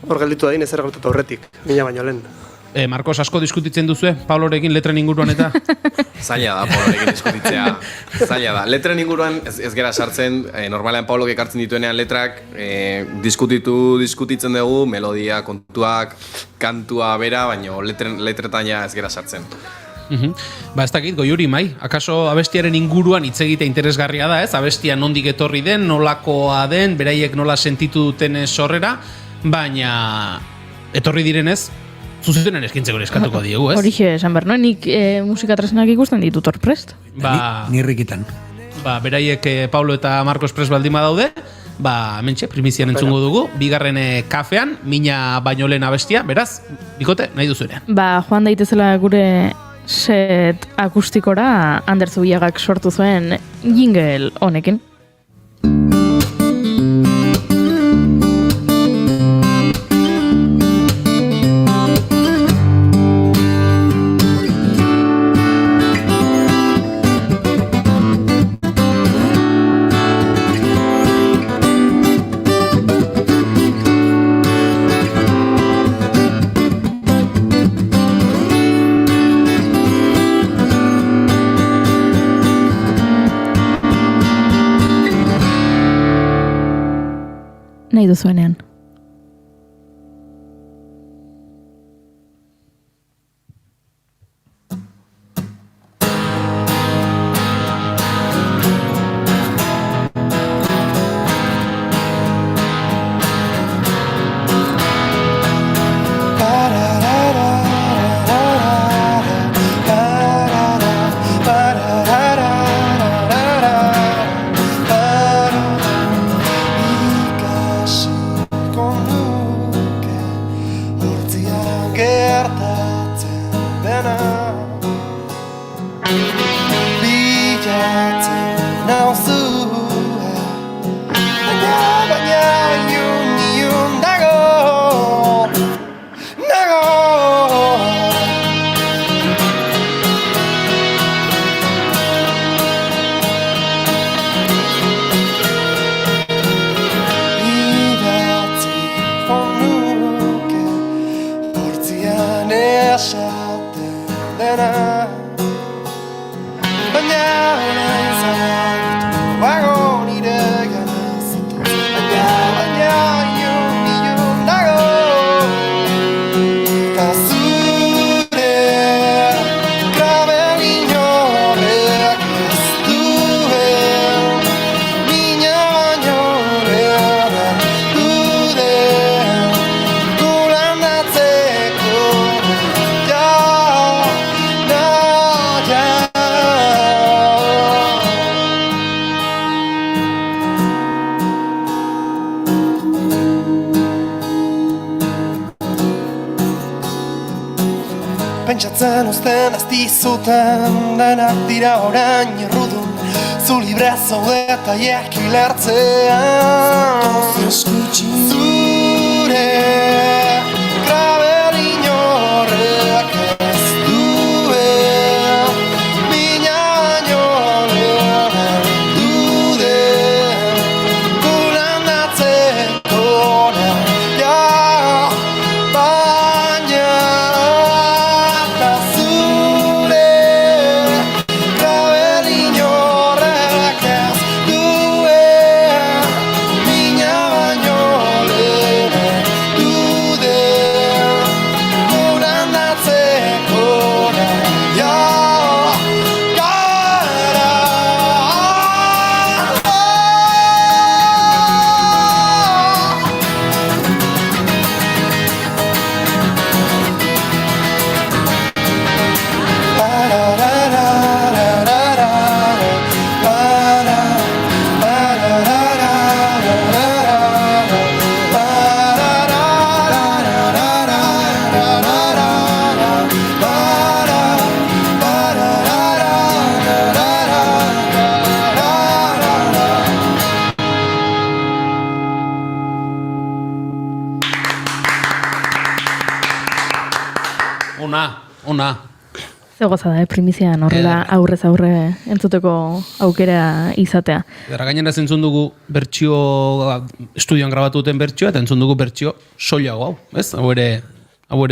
hor gelditu dadin ezer gertatu horretik, Mina baino lehen. Marcos, asko diskutitzen duzue, Pablorekin letren inguruan eta? Zaila da, Pablorekin diskutitzea. Zaila da. Letren inguruan ez gera sartzen, normalean Pablok ekartzen dituenean letrak diskutitzen dugu, melodia, kontuak, kantua bera, baina letretan ja ez gera sartzen. Ba, ez dakit, Goiuri, mai, akaso abestiaren inguruan hitz egite interesgarria da, ez? Abestia nondik etorri den, nolakoa den, beraiek nola sentitu duten sorrera, baina etorri direnez, zuzenen eskintzeko eskatuko diegu, ez? Horixe, esan behar, no? Nik musika tresnak ikusten ditut hor prest. Nirrikitan. Ba, beraiek Paulo eta Marcos Prest baldima daude, ba, mentxe, primizian entzungo dugu, bigarren kafean, mina baino lehen abestia, beraz, bikote, nahi duzuenean. Ba, joan daitezela gure set akustikora Ander Zubiagak sortu zuen jingle honekin. Nahi duzuenean. Pentsatzen uzten ez dizuten denak dira orain errudun zu libre zaude eta jekilertzean zure krabelin horrek ez duen mina baino lehen duden gulandatzeko naia baina Ona. Zegoza da, primizian horrela aurrez aurre entzuteko aukera izatea. Eta gainera entzun dugu bertsio, estudioan grabatu duten bertsioa, eta entzun dugu bertsio soilago hau, ez? Hau ere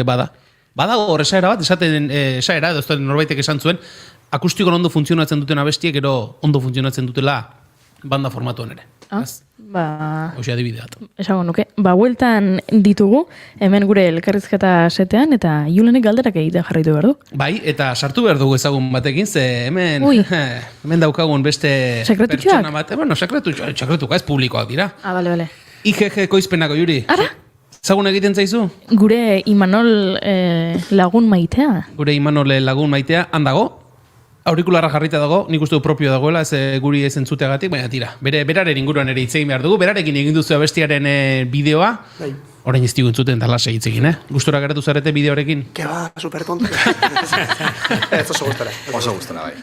bada. Badago hor esaera bat, esaera, edo ez norbaitek esan zuen, akustiko ondo funtzionatzen duten abestiek, ero ondo funtzionatzen dutela banda formatuan ere. Hoxe adibide bat. Esango nuke. Bueltan ditugu, hemen gure elkarrizketa setean, eta Julenek galderak egiten jarraitu behar du. Bai, eta sartu behar dugu ezagun batekin, ze hemen, hemen daukagun beste Sekretutxoak? pertsona bat. Bueno, sekretuka ez publikoak dira. Bale. IGG koizpenako, Juri. Ara? Ezagun egiten zaizu? Gure Imanol lagun maitea. Gure Imanol lagun maitea, handago? Aurikularra jarrita dago, nik uste du propio dagoela, ez guri ez entzuteagatik, baina tira, beraren inguruan ere hitz egin behar dugu, berarekin egin duzu abestiaren bideoa, orain ez digu entzuten talase hitz egin, Gustora geratu zarete bideorekin? Que ba, super tonto. Ez oso gustora. Oso gustora, bai.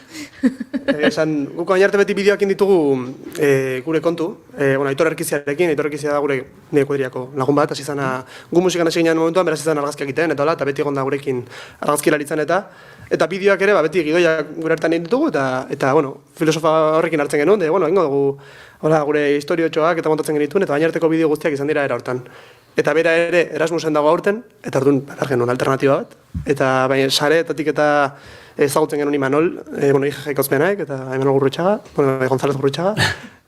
Esan, guko baina arte beti bideoak ditugu gure kontu, Aitor Erkiziarekin, Aitor Erkizia da gure nire kuadriako lagun bat, hasi zana, gu musikan hasi ginean momentuan, beraz izan argazkiak egiten, eta beti egon da gurekin argazkilaritzen eta bideoak ere, beti gidoiak gure hartan egin ditugu, eta filosofa horrekin hartzen genuen, ingo dugu gure historiotxoak eta montatzen genituen, eta baina arteko bideo guztiak izan dira era hortan. Eta bera ere Erasmusen dago aurten, eta orduan behar genuen alternatiba bat, eta baina sareetatik eta ezagutzen genuen Imanol, IGG kozmenaek, eta Imanol Gurrutxaga, González Gurrutxaga,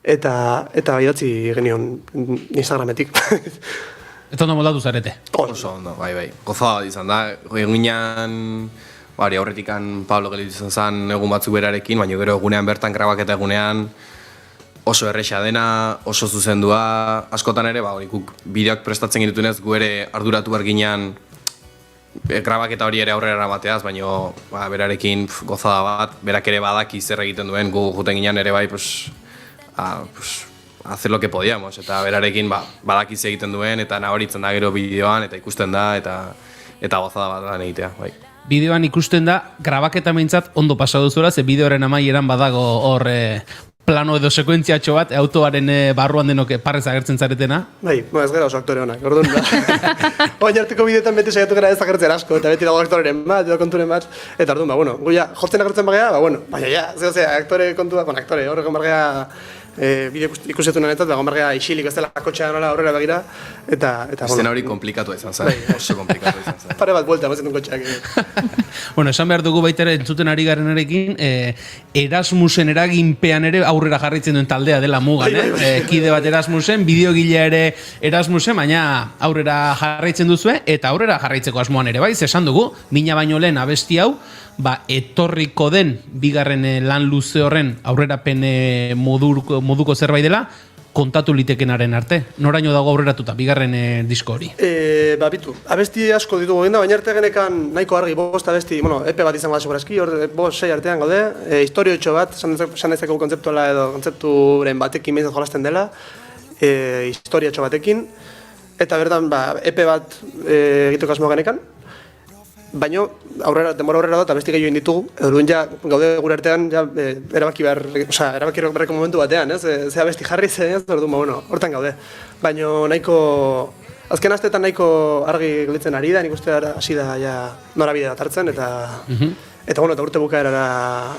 eta idatzi genion Instagrametik. Eta ondo moldatu zarete? Oso ondo, bai. Gozada bat izan da, egunean, aurretikan Pablo gelitu izan zen egun batzuk berarekin, baina gero egunean bertan grabaketa egunean oso erresa dena, oso zuzendua, askotan ere, guk bideoak prestatzen gitutunez, gu ere arduratu behar ginean grabaketa hori ere aurrera eramateaz, baina berarekin gozada bat, berak ere badaki zer egiten duen, gu juten ginean ere bai, hacer lo que podíamos, eta berarekin badaki zer egiten duen, eta nabaritzen da gero bideoan, eta ikusten da, eta gozada bat lan egitea, bai. Bideoan ikusten da, grabaketa meintzat ondo pasa duzuela, ze bideoaren amaieran badago hor plano edo sekuentziatxo bat, autoaren barruan denok parrez agertzen zaretena. Bai, ez gara oso aktore honak, orduan da. Oain arteko bideoetan beti saiatu gara ez agertzen asko, eta beti dago aktoreren bat, edo konturen bat, eta orduan, gu ja, jotzen agertzen bagea, baina ja, aktore kontua, aktore horreko margea, bideo ikusetunen eta gomargea isilik ez dela kotxean nola aurrera begira, eta Estena hori komplikatua izan zen, oso komplikatua izan zen. Pare bat buelta, bazen duen kotxeak. Esan behar dugu baita ere entzuten ari garenarekin, Erasmusen eraginpean ere aurrera jarraitzen duen taldea dela mugan, kide bat Erasmusen, bideogilea ere Erasmusen, baina aurrera jarraitzen duzue, eta aurrera jarraitzeko asmoan ere bai, esan dugu, Mina baino lehen abesti hau, etorriko den bigarren lan luze horren aurrerapen moduko zerbait dela, kontatu litekenaren arte. Noraino dago aurreratuta, bigarren disko hori? Bitu, abesti asko ditugu egin da, baina arte genekan nahiko argi bost abesti, epe bat izango da segurazki, hor bost sei artean gaude, historiotxo bat, esan dezakegu kontzeptuala edo kontzepturen batekin meinzat jolasten dela, historiotxo batekin, eta bertan epe bat egiteko asmo genekan, baina denbora aurrera da eta besti gehiago ditugu, orduan ja gaude gure artean erabaki beharreko momentu batean, ze abesti jarri zen, orduan, hortan gaude. Baina azken asteetan nahiko argi gelditzen ari da, nik uste hasi da norabide bat hartzen, eta urte bukaerara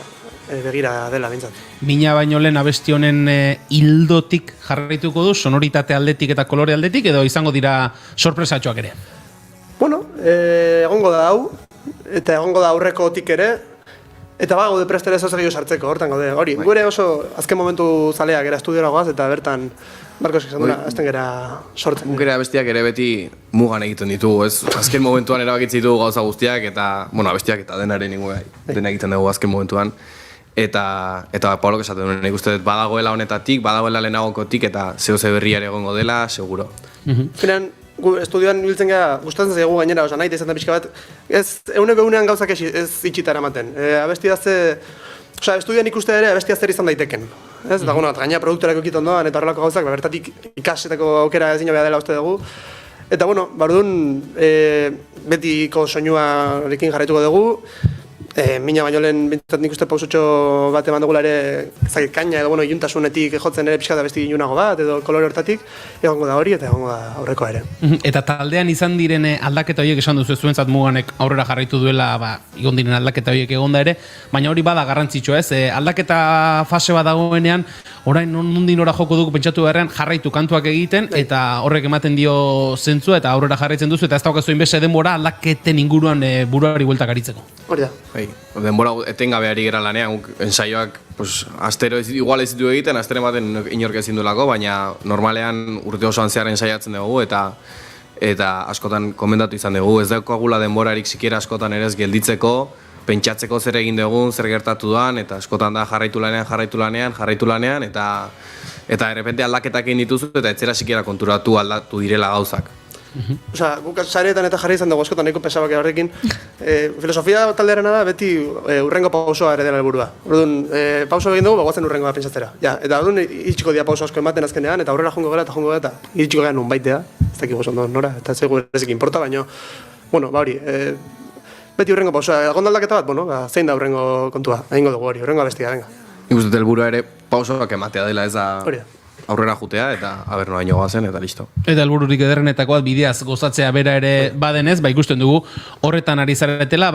begira dela bintzat. Mina baino lehen abesti honen hildotik jarraituko du, sonoritate aldetik eta kolore aldetik, edo izango dira sorpresatxoak ere? Egongo da hau, eta egongo da aurrekotik ere, eta gaude prestere ez gehiago sartzeko, hortan gaude. Hori, gure oso azken momentu zalea gera estudiora goaz, eta bertan Marcos esan duna, azten gera sortzen. Guk ere abestiak ere beti mugan egiten ditugu, ez? Azken momentuan erabakitzen ditugu gauza guztiak, eta, abestiak eta denaren dena egiten dugu azken momentuan. Eta Paulok esaten duen, nik uste dut badagoela honetatik, badagoela lehenagokotik, eta zehose berria ere egongo dela, seguro. Finean, estudioan biltzen gara, gustatzen zaigu gainera, nahi eta izan da pixka bat, ez egunean gauzak ez itxitara ematen. Abesti dazte, estudioan ikuste ere abesti zer izan daiteken. Eta gaina produktorako ikit ondoan eta horrelako gauzak, bertatik ikasetako aukera ezin jobea dela uste dugu. Eta bardun, betiko soinuarekin jarraituko dugu, Mina baino lehen bintzat nik uste pausotxo bat eman dugula ere kaina edo iuntasunetik jotzen ere pixka da besti ilunago bat edo kolore hortatik egongo da hori eta egongo da aurrekoa ere. Eta taldean izan diren aldaketa horiek esan duzu zuentzat muganek aurrera jarraitu duela egon diren aldaketa horiek egonda ere, baina hori bada garrantzitsua ez, aldaketa fase bat dagoenean orain nondin ora joko dugu pentsatu beharrean jarraitu kantuak egiten eta horrek ematen dio zentzua eta aurrera jarraitzen duzu eta ez daukazu inbeste denbora aldaketen inguruan buruari bueltak aritzeko. Hori da. bai. Denbora etengabe ari gara lanean, ensaioak, pues, astero igual ez ditu egiten, astero ematen inork ezin duelako, baina normalean urte osoan zehar ensaiatzen dugu, eta askotan komendatu izan dugu, ez daukagula denborarik sikiera askotan ere ez gelditzeko, pentsatzeko zer egin dugun, zer gertatu duan, eta askotan da jarraitu lanean, eta errepente aldaketak egin dituzu, eta etzera sikiera konturatu aldatu direla gauzak. Osa, guk sareetan eta jarri izan dugu askotan nahiko pesabak horrekin. Filosofia taldearena da beti urrengo pausoa ere dela helburua. Orduan, pauso egin dugu, bagoazen urrengoa pentsatzera. Ja, eta orduan iritsiko dira pauso asko ematen azkenean, eta aurrera jongo gara eta iritsiko gara nun baitea. Ez dakik oso nora, eta ez zego erezik importa, baina, bueno, ba hori, beti urrengo pausoa. Gondaldaketa bat, bueno, zein da urrengo kontua, egingo dugu hori, urrengo abestia, venga. Nik uste helburua ere pausoak ematea dela, ez da aurrera jutea, eta aber noaino goazen, eta listo. Eta helbururik ederrenetakoa bideaz gozatzea bera ere badenez, ikusten dugu horretan ari zaretela,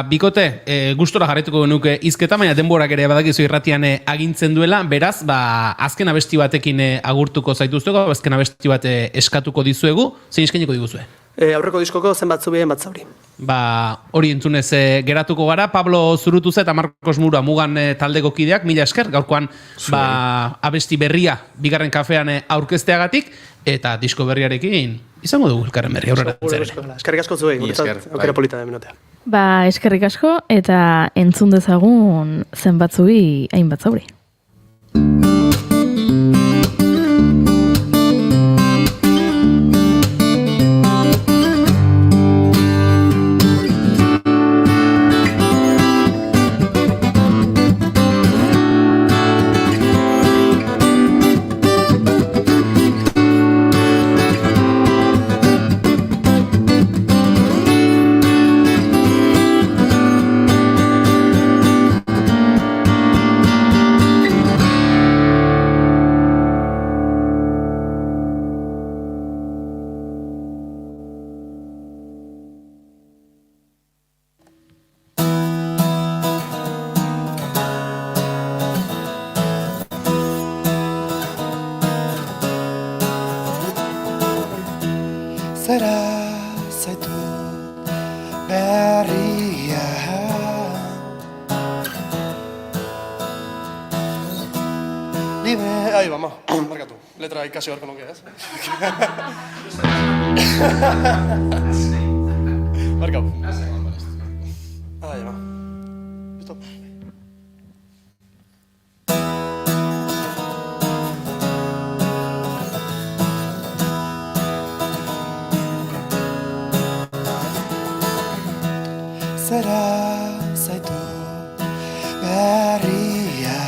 bikote, gustora jarraituko genuke hizketa, baina denborak ere badakizu irratian agintzen duela, beraz, azken abesti batekin agurtuko zaituzteko, azken abesti bat eskatuko dizuegu, zein eskainiko diguzue? Aurreko diskoko zenbat zubien bat zauri. Hori entzunez geratuko gara, Pablo Zurutuze eta Marcos Mura Mugan taldeko kideak, mila esker, gaurkoan abesti berria bigarren kafean aurkezteagatik, eta disko berriarekin izango dugu elkarren berri aurrera. Eskerrik asko zuei, aukera polita da minotea. Eskerrik asko, eta entzun dezagun zenbat zubi hainbat zauri. Zera zaitu berria Libre... Ahí vamos, markatu. Letra ikasi barko nuke, ez? Markau. Ahí va. Listo. Zera zaitu berria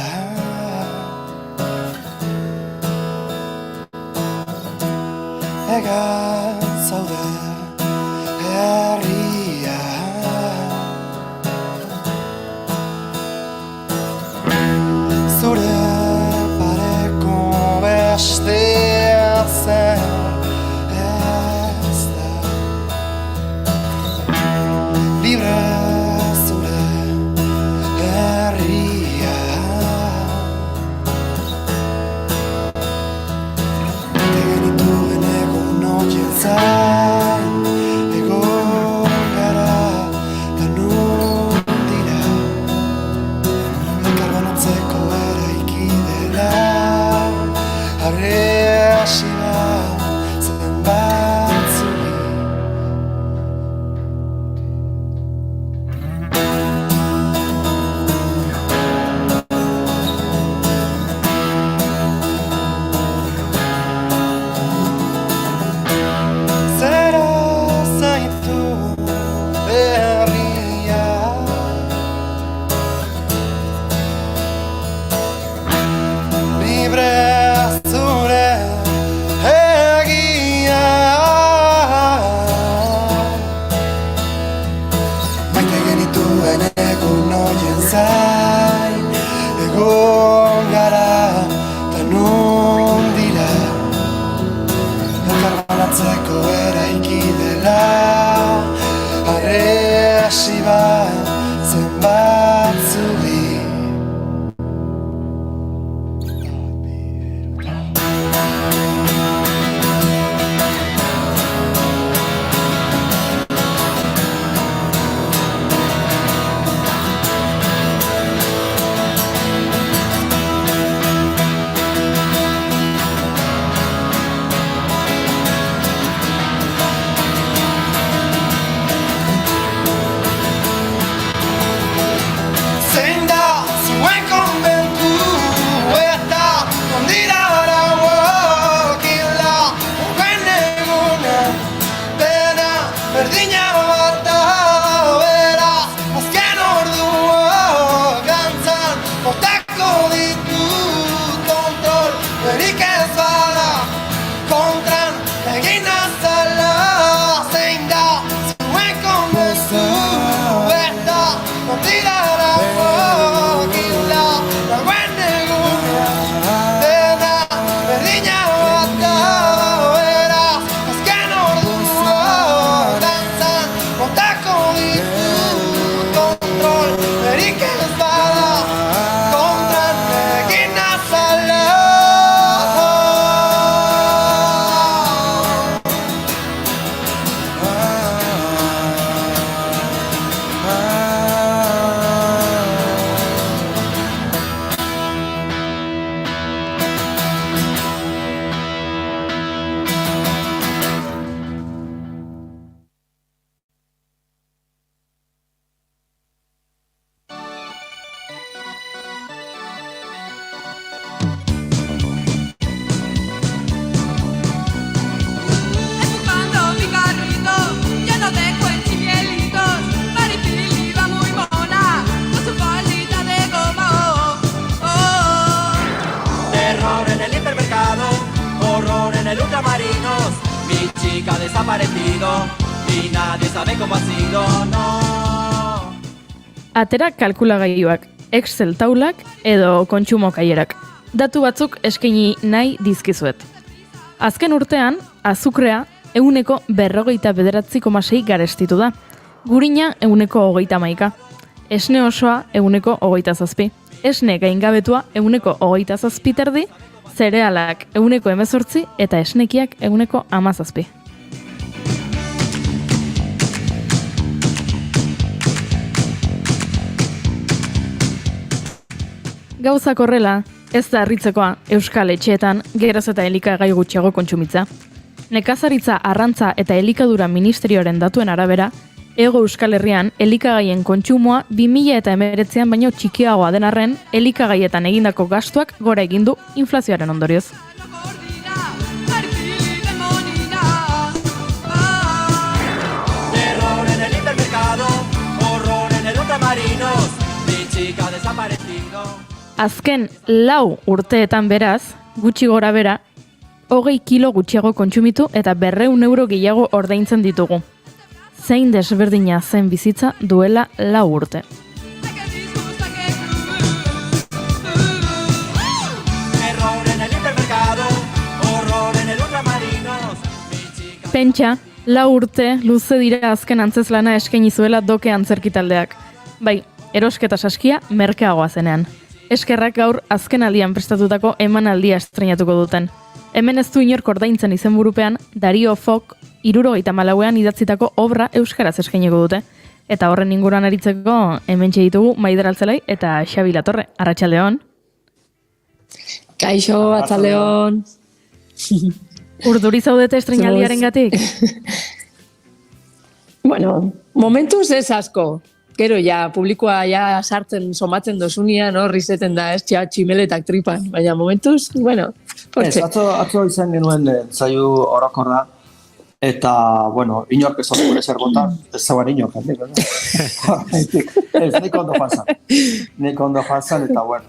Egan zaude herria Zure pareko bestea zer ez da Libre zure herria Genituen egun horientzat berik ez bada, kontran egin azala, zein da zuen kondezu, eta kontirara gila, dagoen eguna, dena berdina bat da, beraz, azken ordua, dantzan kontako ditu, kontrol berik ez bada, kontran egin azala. Fumando picarrito, lleno de cuenchimielitos, Maripili va muy mona, con su colita de goma. Terror en el hipermercado, horror en el ultramarinos. Mi chica ha desaparecido y nadie sabe cómo ha sido, no. Atera kalkulagailuak, Excel taulak edo kontsumo kaierak. Datu batzuk eskaini nahi dizkizuet. Azken urtean, azukrea 159,6 garestitu da. Gurina 1,31. Esne osoa 1,27. Esne gaingabetua 1,27 zerealak 1,18 eta esnekiak 1,17. Gauzak horrela, ez da harritzekoa euskal etxeetan geroz eta elikagai gutxiago kontsumitza. Nekazaritza, arrantza eta elikadura ministerioaren datuen arabera, Hego Euskal Herrian elikagaien kontsumoa 2019an baino txikiagoa den arren, elikagaietan egindako gastuak gora egin du inflazioaren ondorioz. Terror en el hipermercado, horror en el ultramarinos. Mi chica ha desaparecido. Azken 4 urteetan beraz, gutxi gora bera, 20 kilo gutxiago kontsumitu eta 200 euro gehiago ordaintzen ditugu. Zein desberdina zen bizitza duela 4 urte. Terror en el hipermercado, horror en el ultramarinos. Pentsa, 4 urte luze dira azken antzeslana eskaini zuela doke antzerkitaldeak. Bai, erosketa saskia merkeagoa zenean. Eskerrak gaur azken aldian prestatutako emanaldia estreinatuko duten. Hemen ez du inork ordaintzen izenburupean Dario Fok 74ean idatzitako obra euskaraz eskainiko dute. Eta horren inguruan aritzeko hementxe ditugu Maider Altzelai eta Xabi Latorre. Arratsaldeon. Kaixo, arratsaldeon. Urduri zaudete estreinaldiarengatik? Bueno, momentuz ez asko. Gero ja, publikoa ja sartzen somatzen dosunian, hor izeten da, ez tximeletak tripan. Baina momentuz, bueno, Ez, atzo izan genuen zaiu orokorra, eta, bueno, inork ez gure zer bota, ez zauan inork, ez, nik ondo joan eta, bueno,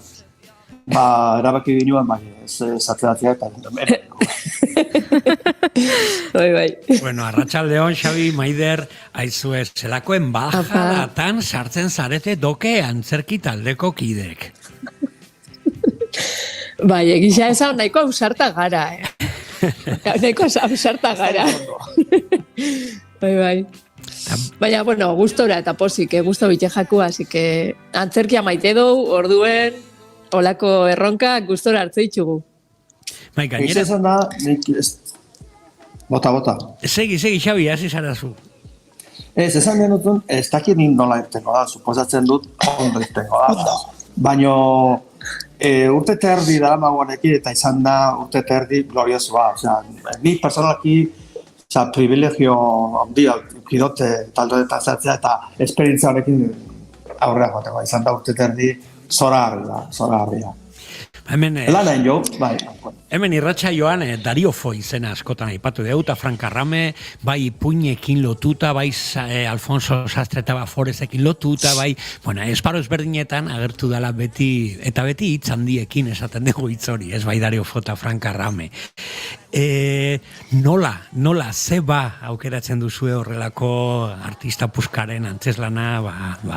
erabaki ginuen, ez atzedatzea, eta, bai. Bueno, arratsaldeon, Xabi, Maider, aizue, zelakoen bajadatan sartzen zarete doke antzerki taldeko kidek. Bai, egisa esan nahiko ausarta gara, Nahiko ausarta gara. Bai. Baina, bueno, gustora eta posik, gusto bite jaku, así que antzerkia maite dou, orduen, olako erronka gustora hartze ditugu. Bai, gainera. Esan da, bota. Segi, Xabi, hasi zarazu. Ez, esan genutun, ez dakit nola irtengo da, suposatzen dut, ondo irtengo da. Baina, urte terdi dara magoanekin, eta izan da urte terdi gloriosoa. Osea, ni personalki, privilegio handia kidote taldoetan zartzea, eta esperientzia honekin aurrera joateko. Izan da urte terdi zora harria. Hemen, Lanain jo, bai. Hemen irratsaioan Dario Fo izena askotan aipatu dugu, eta Frank Arrame, bai puinekin lotuta, bai Alfonso Sastre eta Baforezekin lotuta, bai, esparo ezberdinetan agertu dela beti, eta beti hitz handiekin esaten dugu hitz hori, ez bai Dario Fo eta Frank Arrame. Nola, zeba aukeratzen duzue horrelako artista puskaren antzeslana,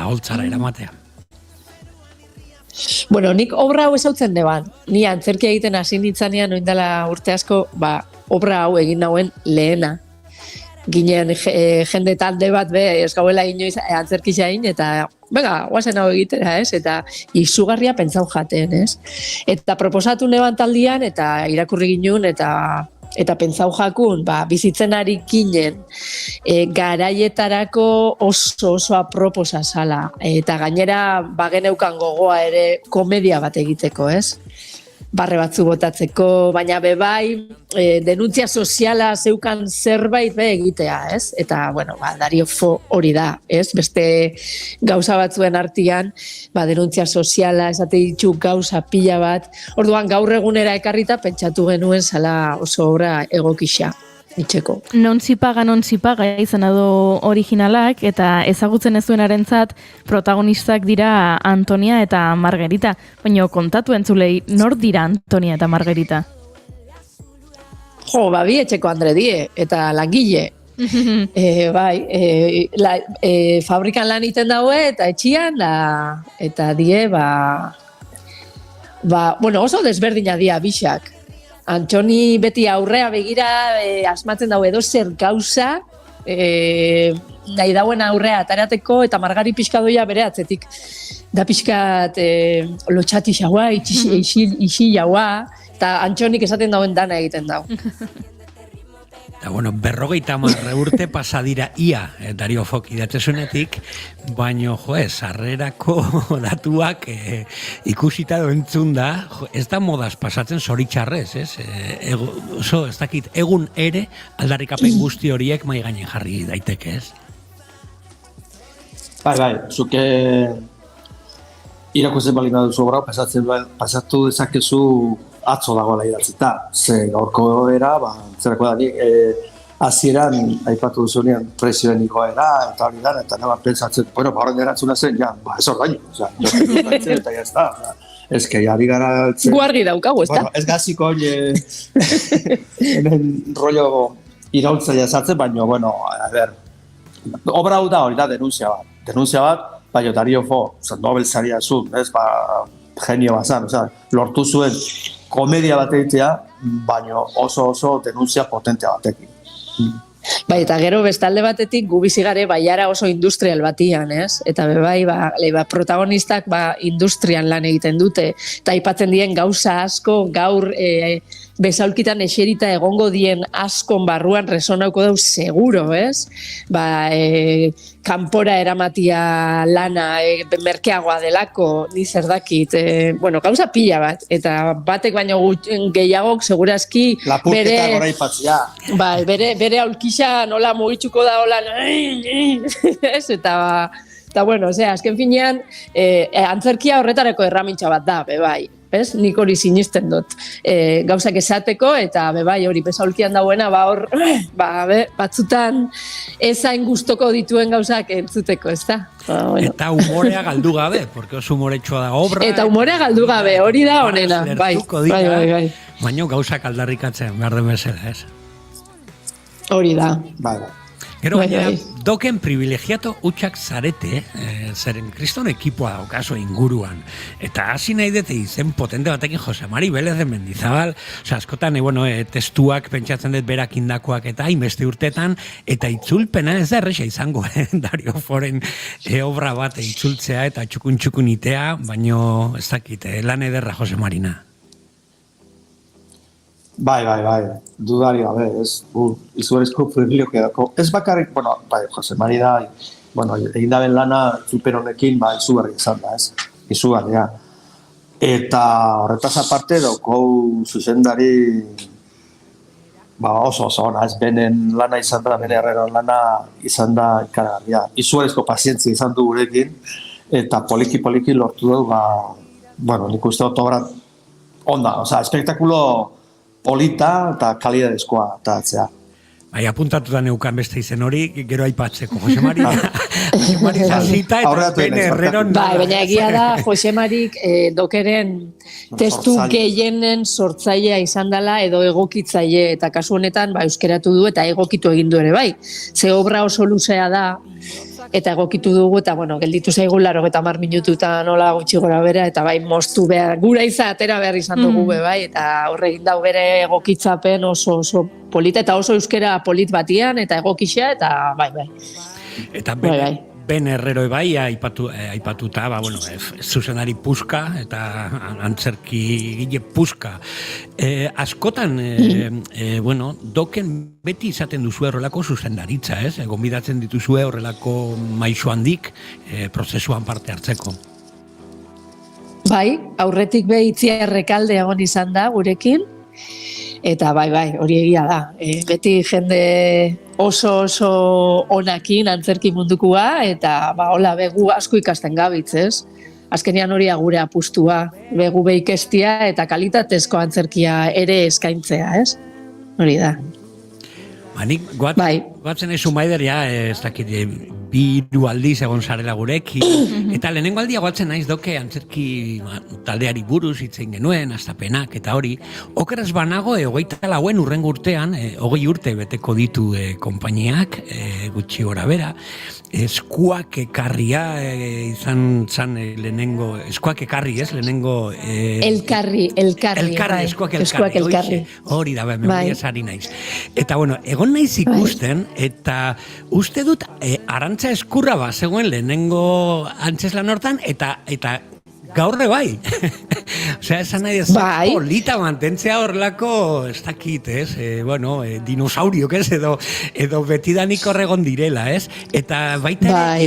holtzara eramatea? Bueno, nik obra hau ezautzen deban. Ni antzerkia egiten hasi nintzanean oindala urte asko, obra hau egin nauen lehena. Ginen jende talde bat ez gauela inoiz antzerkia egin, eta guazen hau egitera, ez? Eta izugarria pentsau jaten, ez? Eta proposatu neban taldian, eta irakurri ginen, eta pentsau jakun, bizitzen ari ginen, garaietarako oso aproposa zala. Eta gainera, geneukan gogoa ere komedia bat egiteko, ez? Barre batzu botatzeko, baina bebai, denuntzia soziala zeukan zerbait egitea, ez? Eta, Dario Fo hori da, ez? Beste gauza batzuen artean, denuntzia soziala, esate ditu gauza pila bat. Orduan, gaur egunera ekarrita, pentsatu genuen zala oso obra egokisa. Itxeko. Non zipaga izan edo originalak, eta ezagutzen ez duenarentzat protagonistak dira Antonia eta Margarita. Baina kontatu entzulei, nor dira Antonia eta Margarita? Bi etxeko andre die, eta langile. Fabrikan lan iten daue, eta etxian, eta die, oso desberdina dia bixak. Antoni beti aurrea begira asmatzen dago edo zer gauza nahi dauen aurrea atarateko, eta Margari pixka doia bere atzetik. Da pixkat lotxati xaua, ixi jaua, eta Antonik esaten dauen dana egiten dau. Eta, 50 urte pasadira ia Dario Fok idatzezunetik, baino, sarrerako datuak ikusita doentzun da, ez da modaz pasatzen zoritxarrez, ez? Ez dakit, egun ere aldarrikapen guzti horiek mai gainen jarri daiteke, ez? Bai, zuke irakusten bali baduzu obra, pasatu dezakezu atzo dagoela idatzita. Ze gaurko era, zerako da nik, hasieran aipatu duzunean prezioen igoera, eta hori da, eta nabar pentsatzen, horren erantzuna zen, ez ordaino, eta ya está. Ez que ari gara... Guargi daukagu, ez da? Ez gaziko hemen rollo iraultza jasatzen, baina, obra hau da hori da denuntzia bat, baina Dario Fo, Nobel saria zuen, genio bazan, lortu zuen komedia bat egitea, baina oso denuntzia potentea batekin. Eta gero bestalde batetik gu bizigare baiara oso industrial batian, ez? Eta protagonistak industrian lan egiten dute, eta aipatzen dien gauza asko, gaur besaulkitan eserita egongo dien askon barruan resonauko dau seguro, ez? Kanpora eramatia lana merkeagoa delako, ni zer dakit, gauza pila bat, eta batek baino gehiagok segurazki lapurketa gora ipatzia. Bere aulkisa nola mugitzuko da hola, ez? Eta azken finean, antzerkia horretareko erramintza bat da, bai. Ez? Nik hori sinisten dut. Gauzak esateko, eta bebai hori besaulkian dauena, batzutan ezain gustoko dituen gauzak entzuteko, ez da? Eta humorea galdu gabe, porque oso humoretsua da obra. Eta humorea galdu gabe, hori da honena. Bai. Baina gauzak aldarrikatzen, behar den bezala, ez? Hori da. Gero gainera, doken privilegiato utxak zarete, zeren kriston ekipoa daukazo inguruan. Eta hasi nahi dute izen potente batekin Jose Mari Vélez de Mendizabal, askotan, testuak pentsatzen dut berak indakoak eta hainbeste urtetan, eta itzulpena ez da erresa izango, Dario Foren obra bat itzultzea eta txukun itea, baino ez dakit, lan ederra Jose Marina. Bai, dudari gabe, ez, izugarrizko privilegio edako. Ez bakarrik, Jose Mari da, egin daben lana itzulpen honekin, izugarri izan da, ez, izugarria. Eta horretaz aparte, daukou zuzendari, oso ona, ez, benen lana izan da, bene herreron lana izan da ikaragarria. Izugarrizko pazientzia izan du gurekin, eta poliki lortu dugu, nik uste dut obra onda, osea, espektakulo polita eta kalidadezkoa eta atzea. Bai, apuntatuta neukan beste izen hori, gero aipatzeko. Jose Mari Zasita eta Ben Herreron. Bai, baina egia da, Jose Marik dokeren testu gehienen sortzailea izan dela edo egokitzaile, eta kasu honetan euskeratu du eta egokitu egin du ere bai. Ze obra oso luzea da, eta egokitu dugu, eta gelditu zaigu 80 minututan nola gutxi gora bera, eta bai moztu behar, gura atera behar izan dugu bai, eta horregin dau bere egokitzapen oso polita, eta oso euskera polit batian, eta egokixea, eta bai. Eta Ben Herrero bai, aipatuta, zuzenari puska, eta antzerki gile puska. Askotan, doken beti izaten duzu horrelako zuzendaritza, ez? Gonbidatzen dituzue horrelako maisu handik prozesuan parte hartzeko. Bai, aurretik Itziar Rekalde egon izan da gurekin, eta bai, hori egia da. Beti jende oso onakin antzerki mundukua, eta hola, begu asko ikasten gabitz, ez? Azkenean hori gure apustua, begu ikestia eta kalitatezko antzerkia ere eskaintzea, ez? Hori da. Nik guatzen ezu maider, ez dakit, 2 aldiz egon zarela gurekin, eta lehenengo aldia guatzen naiz doke antzerki taldeari buruz hitzein genuen, astapenak eta hori, okeraz banago 24 urrengo urtean, 20 urte beteko ditu konpainiak, gutxi gora bera, eskuak ekarria izan zan lehenengo, eskuak ekarri ez, lehenengo... Elkarri, eskuak elkarri. Hori da, memoria zari naiz. Eta egon naiz ikusten, eta uste dut Arantza Eskurra zegoen lehenengo antzeslan hortan, eta gaurre bai. Osea, esan nahi ez, polita mantentzea horrelako, ez dakit, ez? Dinosauriok, ez? Edo betidanik horregon direla, ez? Eta baita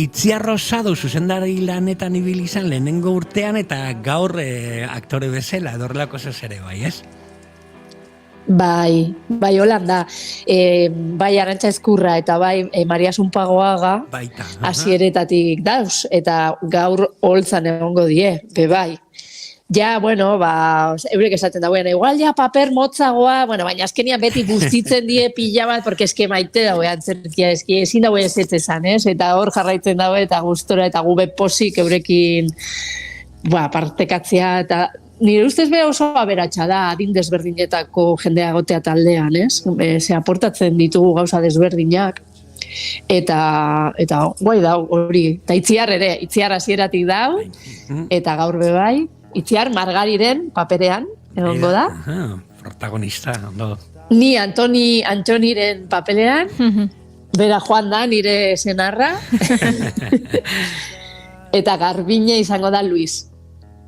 Itziar Rosado zuzendari lanetan ibili izan lehenengo urtean, eta gaur aktore bezala, edo horrelako ez ere bai, ez? Bai, Holanda, bai Arantza Eskurra eta bai Maria Sunpagoaga hasieretatik dauz, eta gaur holtzan egongo die, bai. Ja, eurek esaten dagoen, igual paper motzagoa, baina azkenian beti guztitzen die pila bat, porque eske maite daue antzerkia, ezin daue ez esan, ez? Eta hor jarraitzen daue, eta gustora, eta gube posik eurekin partekatzea, eta nire ustez oso aberatsa da adin desberdinetako jendea egotea taldean, ez? Ze aportatzen ditugu gauza desberdinak. Eta guai da hori. Eta Itziar ere, Itziar hasieratik dau, eta gaur bai, Itziar Margariren paperean, egongo da. Protagonista, ondo. Ni Antoniren papelean, bera Juan da nire senarra, eta Garbine izango da Luis.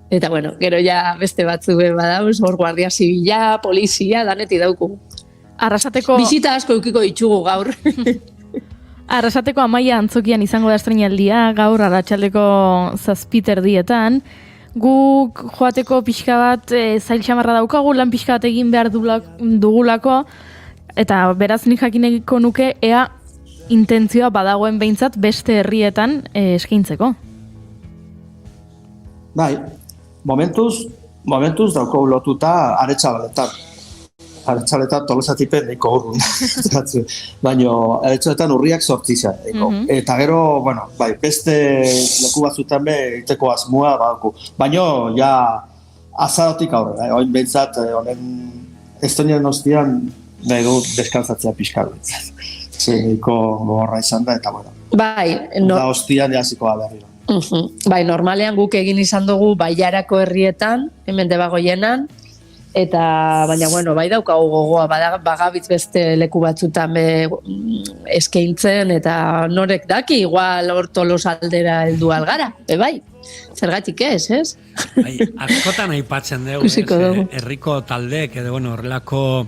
Eta gero beste batzu badauz, hor guardia zibila, polizia, daneti dauku. Arrasateko... Bizita asko eukiko ditugu gaur. Arrasateko Amaia Antzokian izango da estreinaldia, gaur arratsaldeko 7:00 Guk joateko pixka bat zail xamarra daukagu, lan pixka bat egin behar dugulako, eta beraz nik jakineko nuke ea intentzioa badagoen behintzat beste herrietan eskaintzeko. Bai, momentuz dauko lotuta Aretxabaletan. Aretxabaletan Tolosatipen nahiko urrun. Baina Aretxabaletan urriak 8. Eta gero, beste leku batzutan egiteko asmoa badauku. Baina, azarotik aurrera. Oin behintzat, honen Estonian ostian nahi du deskansatzea pixka behintzat. Nahiko gogorra izan da, eta da ostian jasiko da berriro. Bai, normalean guk egin izan dugu Baiarako herrietan, hemen Debagoienan, eta baina bai daukagu gogoa, bagabitz beste leku batzutan eskaintzen, eta norek daki igual hor Tolosaldera heldu algara, bai, zergatik ez? Askotan aipatzen dugu, herriko taldeek, edo horrelako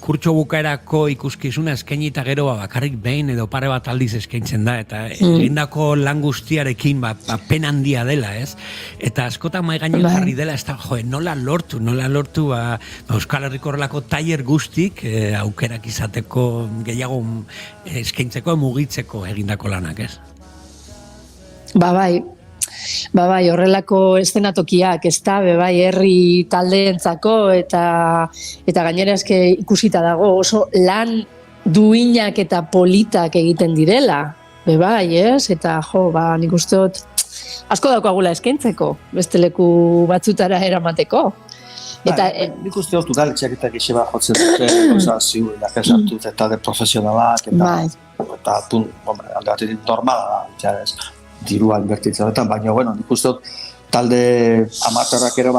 kurtso bukaerako ikuskizuna eskaini eta gero bakarrik behin edo pare bat aldiz eskaintzen da, eta egindako lan guztiarekin pen handia dela, ez? Eta askotan mai gainean jarri dela, ez da, nola lortu Euskal Herriko horrelako tailer guztik aukerak izateko gehiago eskaintzeko, mugitzeko egindako lanak, ez? Bai. bai, horrelako eszenatokiak, ez da, bai, herri taldeentzako eta gainera eske ikusita dago oso lan duinak eta politak egiten direla, bai, ez? Eta nik uste dut asko daukagula eskaintzeko, beste leku batzutara eramateko. Eta nik uste dut udaletxeak eta gixeba jotzen dute, oza, ziurenak esartu eta de profesionalak, eta alde bat normala da, dirua inbertitzen horretan, baina, nik uste dut talde amaterrak ere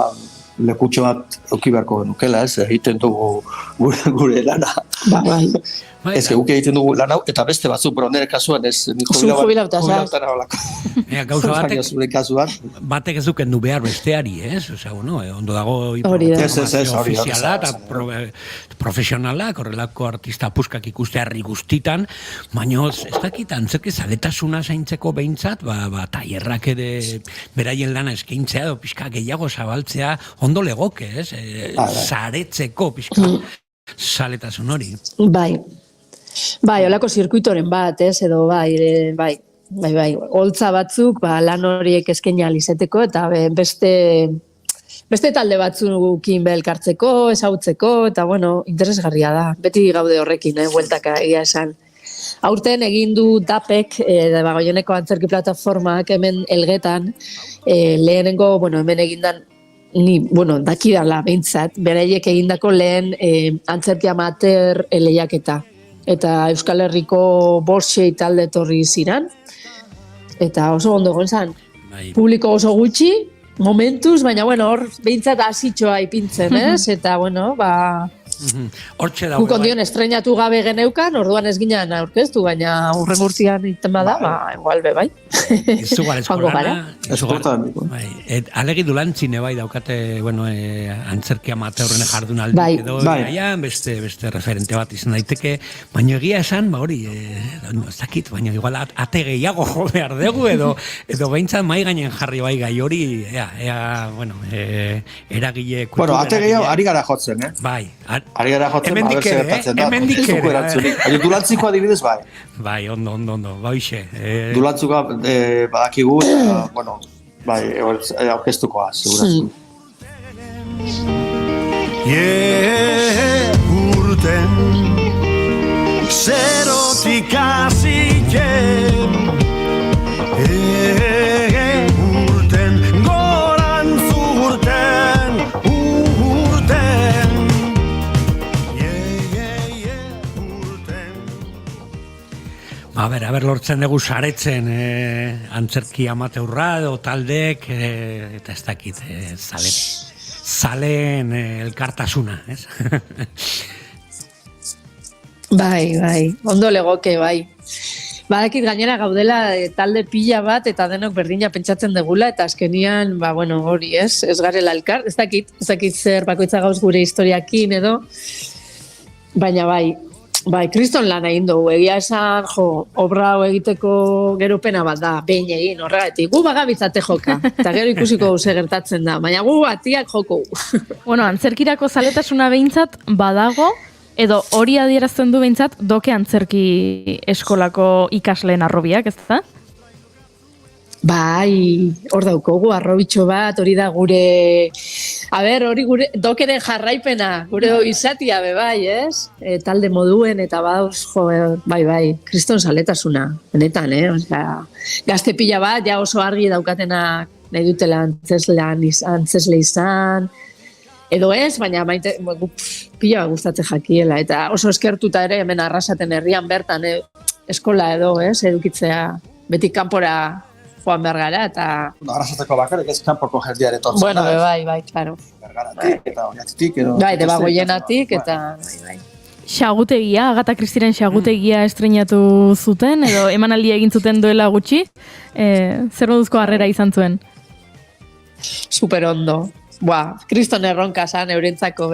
lekutxo bat euki beharko genukela, egiten dugu gure lana. Ez guk egiten dugu lan hau, eta beste batzuk, pero nire kasuan ez, jubilauta naholako. Gauza batek ez duken du behar besteari, ez? Osea, ondo dago informazio ofiziala eta profesionalak, horrelako artista puskak ikuste harri guztitan, baina ez dakit antzerki zaletasuna zaintzeko behintzat, tailerrak ere beraien lana eskaintzea edo pixka gehiago zabaltzea ondo legoke, ez? Zaretzeko pixka zaletasun hori. Bai, holako zirkuitoren bat, ez, edo bai, holtza batzuk, lan horiek eskaini ahal izateko, eta beste talde batzukin elkartzeko, ezagutzeko, eta, interesgarria da. Beti gaude horrekin, bueltaka egia esan. Aurten egin du DAPek, Goieneko Antzerki Plataformak, hemen Elgetan, lehenengo, hemen egindan, dakidala behintzat, beraiek egindako lehen antzerki amateur lehiaketa. Eta Euskal Herriko 5 talde etorri ziren, eta oso ondo egon zen. Publiko oso gutxi, momentuz, baina hor behintzat hasitxoa ipintzen, ez? Eta, guk ondion estrenatu gabe geneukan, orduan ez ginen aurkeztu, baina urren urtean iten bada, igual bai. Izugar eskolana, alegi dulantzine bai daukate, antzerki amateurren jardunaldi edo beste referente bat izan daiteke, baina egia esan, hori, ez dakit, baina igual ate gehiago jo behar dugu, edo behintzat mai gainen jarri bai gai hori, eragile... ate gehiago ari gara jotzen, Bai, ari gara jotzen, hemendik ere. Dulantziko adibidez, bai. Bai, ondo, baixe. Dulantzikoa badakigu, aurkeztukoa, segurazki. Urten, zerotik hasien, urten, gorantz urten, A ber, lortzen dugu saretzen antzerki amateurra edo taldek, eta ez dakit, zaleen elkartasuna, ez? Bai, ondo legoke, bai. Badakit gainera gaudela talde pila bat eta denok berdina pentsatzen degula eta azkenian, hori ez garela elkar, ez dakit zer bakoitza gauz gure historiakin edo, baina bai, kriston lan egin dugu, egia esan, obra hau egiteko gero pena bat da, behin egin, horregatik, gu bagabitzate joka, eta gero ikusiko ze gertatzen da, baina gu batiak joko. Antzerkirako zaletasuna behintzat badago, edo hori adierazten du behintzat doke antzerki eskolako ikasleen arrobiak, ez da? Bai, hor daukogu, arrobitxo bat, hori da gure... hori gure dokeren jarraipena, gure izatia bai, ez? Talde moduen eta bai, kriston zaletasuna, benetan, gazte pila bat, ja oso argi daukatenak nahi dutela antzesle izan, edo ez, baina pila bat gustatzen jakiela, eta oso eskertuta ere hemen Arrasaten herrian bertan eskola edo, edukitzea, beti kanpora joan behar gara, eta... Arrasateko bakarrik ez kanpoko jendeare etortzen. Bai, klaro. Bergaratik, eta Oñatitik, edo... Bai, Debagoienatik, eta... Xagutegia, Agatha Christieren xagutegia estrenatu zuten, edo emanaldia egin zuten duela gutxi, zer moduzko harrera izan zuen? Super ondo. Kriston erronka zan, eurentzako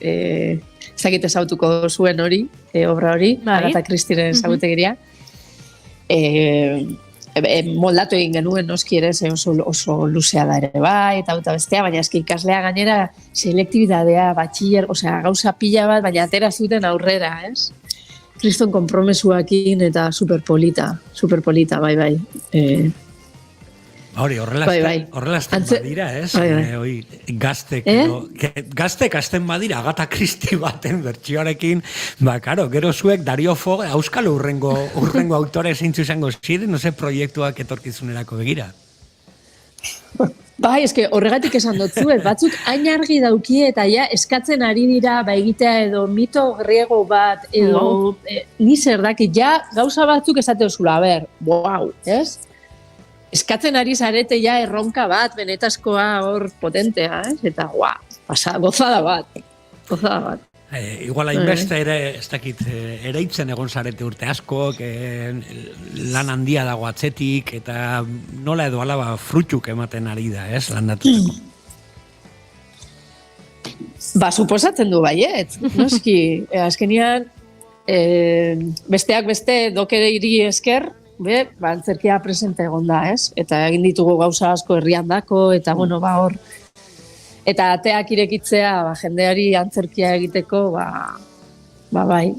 ezagite zautuko zuen hori, obra hori, Agatha Christieren xagutegiria. Moldatu egin genuen noski ere, oso luzea da ere bai, eta bestea, baina eski ikaslea gainera selektibidadea, gauza pila bat, baina atera zuten aurrera, ez? Kriston konpromesuakin eta superpolita, bai. Hori, horrela azten badira, ez? Gaztek azten badira, Agatha Christie baten bertsioarekin, karo, gero zuek Dario Fo, auskalo urrengo autore zeintzu izango ziren, proiektuak etorkizunerako begira. Bai, eske horregatik esan dutzuet, batzuk hain argi dauki eta ja eskatzen ari dira egitea edo mito griego bat edo ni zer dakit, ja gauza batzuk esate osula, wow, ez? Eskatzen ari zarete ja erronka bat, benetazkoa hor potentea, ez? Eta gozada bat. Igual hainbeste ere, ez dakit, ereitzen egon zarete urte asko, lan handia dago atzetik, eta nola edo alaba frutxuk ematen ari da, ez, landatuteko. Suposatzen du baiet, noski, azkenian, besteak beste dokere iri esker, antzerkia presente egon da, ez? Eta egin ditugu gauza asko herrian dako, eta hor, eta ateak irekitzea, jendeari antzerkia egiteko, bai,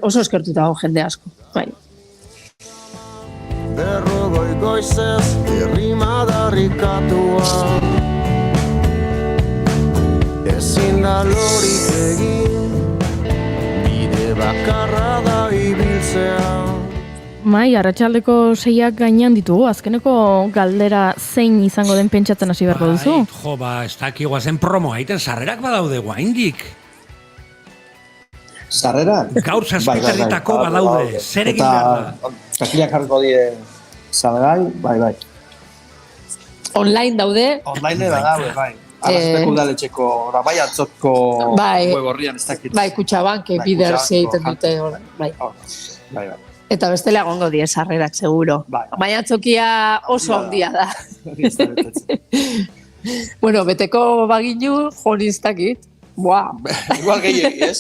oso eskertuta dago jende asko, bai. Berrogoi goizez, irrima darrikatua, ezin da lorik egin, bide bakarra da ibiltzea. Mai, arratsaldeko 6ak gainean ditugu, azkeneko galdera zein izango den pentsatzen hasi beharko duzu. Ez dakigu zen promoa egiten, sarrerak badaude guaindik. Sarrerak? Gaur zazpiterritako badaude, zer egin behar da? Takilak jarriko die sarrerai, bai. Online daude? Online daude, bai. Arrazpeko udaletxeko, bai atzotko web horrian ez dakit. Bai, Kutxabank bidez egiten dute, bai. Bai. Eta bestela egongo die sarrerak, seguro. Baina txokia oso handia da. Bueno, beteko baginu, jonistakit. Igual gehiagi, ez?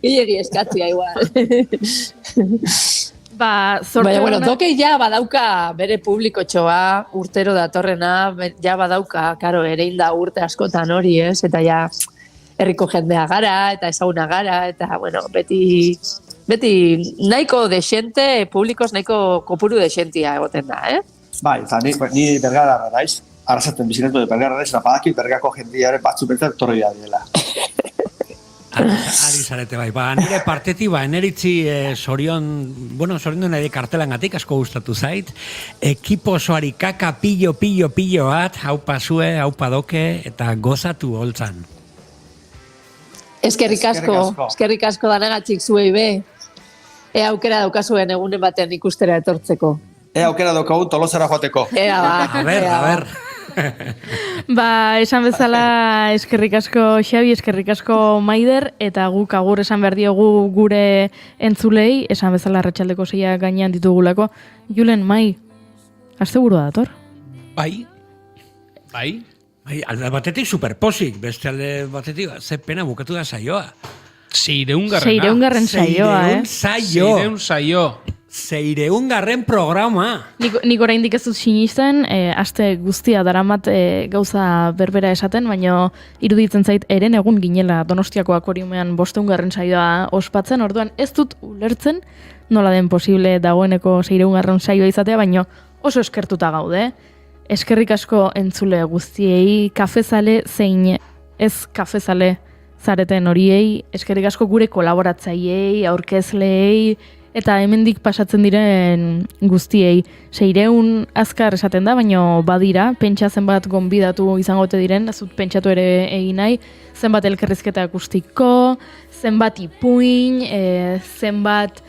Gehiagi eskatzia, igual. Baina, doke ja badauka bere publiko txoa, urtero datorrena, ja badauka, karo, erein da urte askotan hori, ez? Eta ja, herriko jendea gara, eta ezaguna gara, eta, beti nahiko desente, publikos nahiko kopuru desentia egoten da, Bai, eta ni bergarra naiz, arrasaten bizinetu de bergarra naiz, eta badakit bergako jendiare batzu bentzat torria dela. Ari zarete bai, nire partetik eneritzi zoriondu nahi kartelan gatik asko gustatu zait, ekipo osoari kaka pillo bat, haupa zue, haupa doke, eta gozatu holtzan. Eskerrik asko danagatik zuei be. Ea aukera daukazuen egunen batean ikustera etortzeko. Ea aukera daukagun Tolosara joateko. A ber. Esan bezala eskerrik asko Xabi, eskerrik asko Maider, eta guk agur esan behar diogu gure entzulei, esan bezala arratsaldeko 6ak gainean ditugulako. Julen, Mai, asteburua dator? Bai. Alde batetik superposik, beste alde batetik, ze pena bukatu da saioa. 600. saio. 600 programa. Nik oraindik ez dut sinisten, aste guztia daramat gauza berbera esaten, baina iruditzen zait eren egun ginela Donostiako akuariumean 500 saioa ospatzen, orduan ez dut ulertzen nola den posible dagoeneko 600 saioa izatea, baina oso eskertuta gaude. Eskerrik asko entzule guztiei, kafezale zein ez kafezale zareten horiei, eskerrik asko gure kolaboratzaileei, aurkezleei, eta hemendik pasatzen diren guztiei. 600 azkar esaten da, baina badira, pentsa zenbat gonbidatu izangote diren, ez dut pentsatu ere egin nahi, zenbat elkarrizketa akustiko, zenbat ipuin, zenbat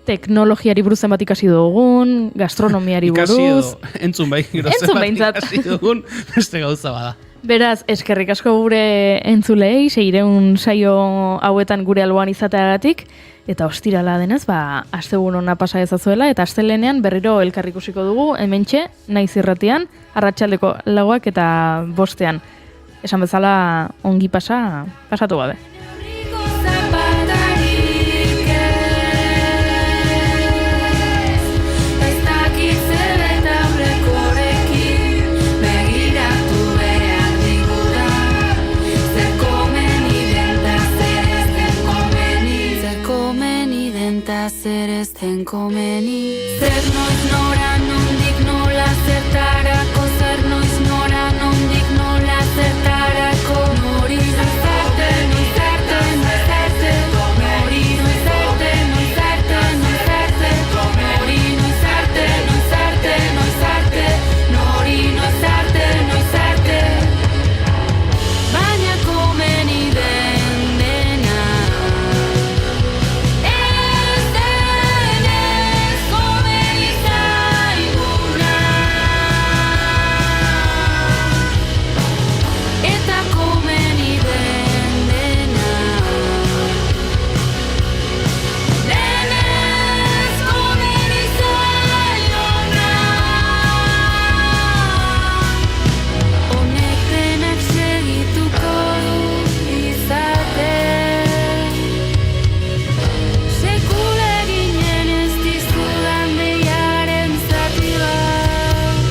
teknologiari buruz zenbat ikasi dugun, gastronomiari buruz. Entzun zenbat ikasi dugun, beste gauza bada. Beraz, eskerrik asko gure entzulei, 600 saio hauetan gure alboan izateagatik, eta ostirala denez, astegun ona pasa ezazuela, eta astelenean berriro elkarrikusiko dugu, hementxe, Naiz Irratian, arratsaldeko 4ak eta 5. Esan bezala ongi pasatu gabe. Zer ez den komeni, zer noiz nora nondik nondik nola zertarako, zer noiz nora, nondik nola zertarako, nori noiz arte, noiz arte, noiz arte, nori noiz arte, noiz arte, noiz arte, nori noiz arte, noiz arte, noiz arte, nori noiz arte, noiz arte, baina komeni den dena, ez denez komeni zaiguna, eta komeni den dena, denez komeni zaiona. Honek denak segituko du izaten, sekula ginen ez dizudan deiaren zati bat.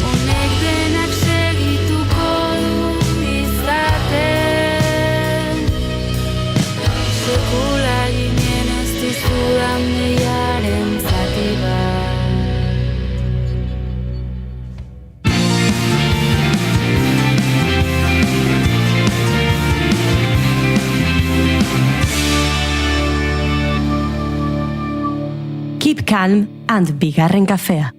Honek denak segituko du izaten, sekula ginen ez dizudan deiaren zati bat. Keep calm and bigarren kafea.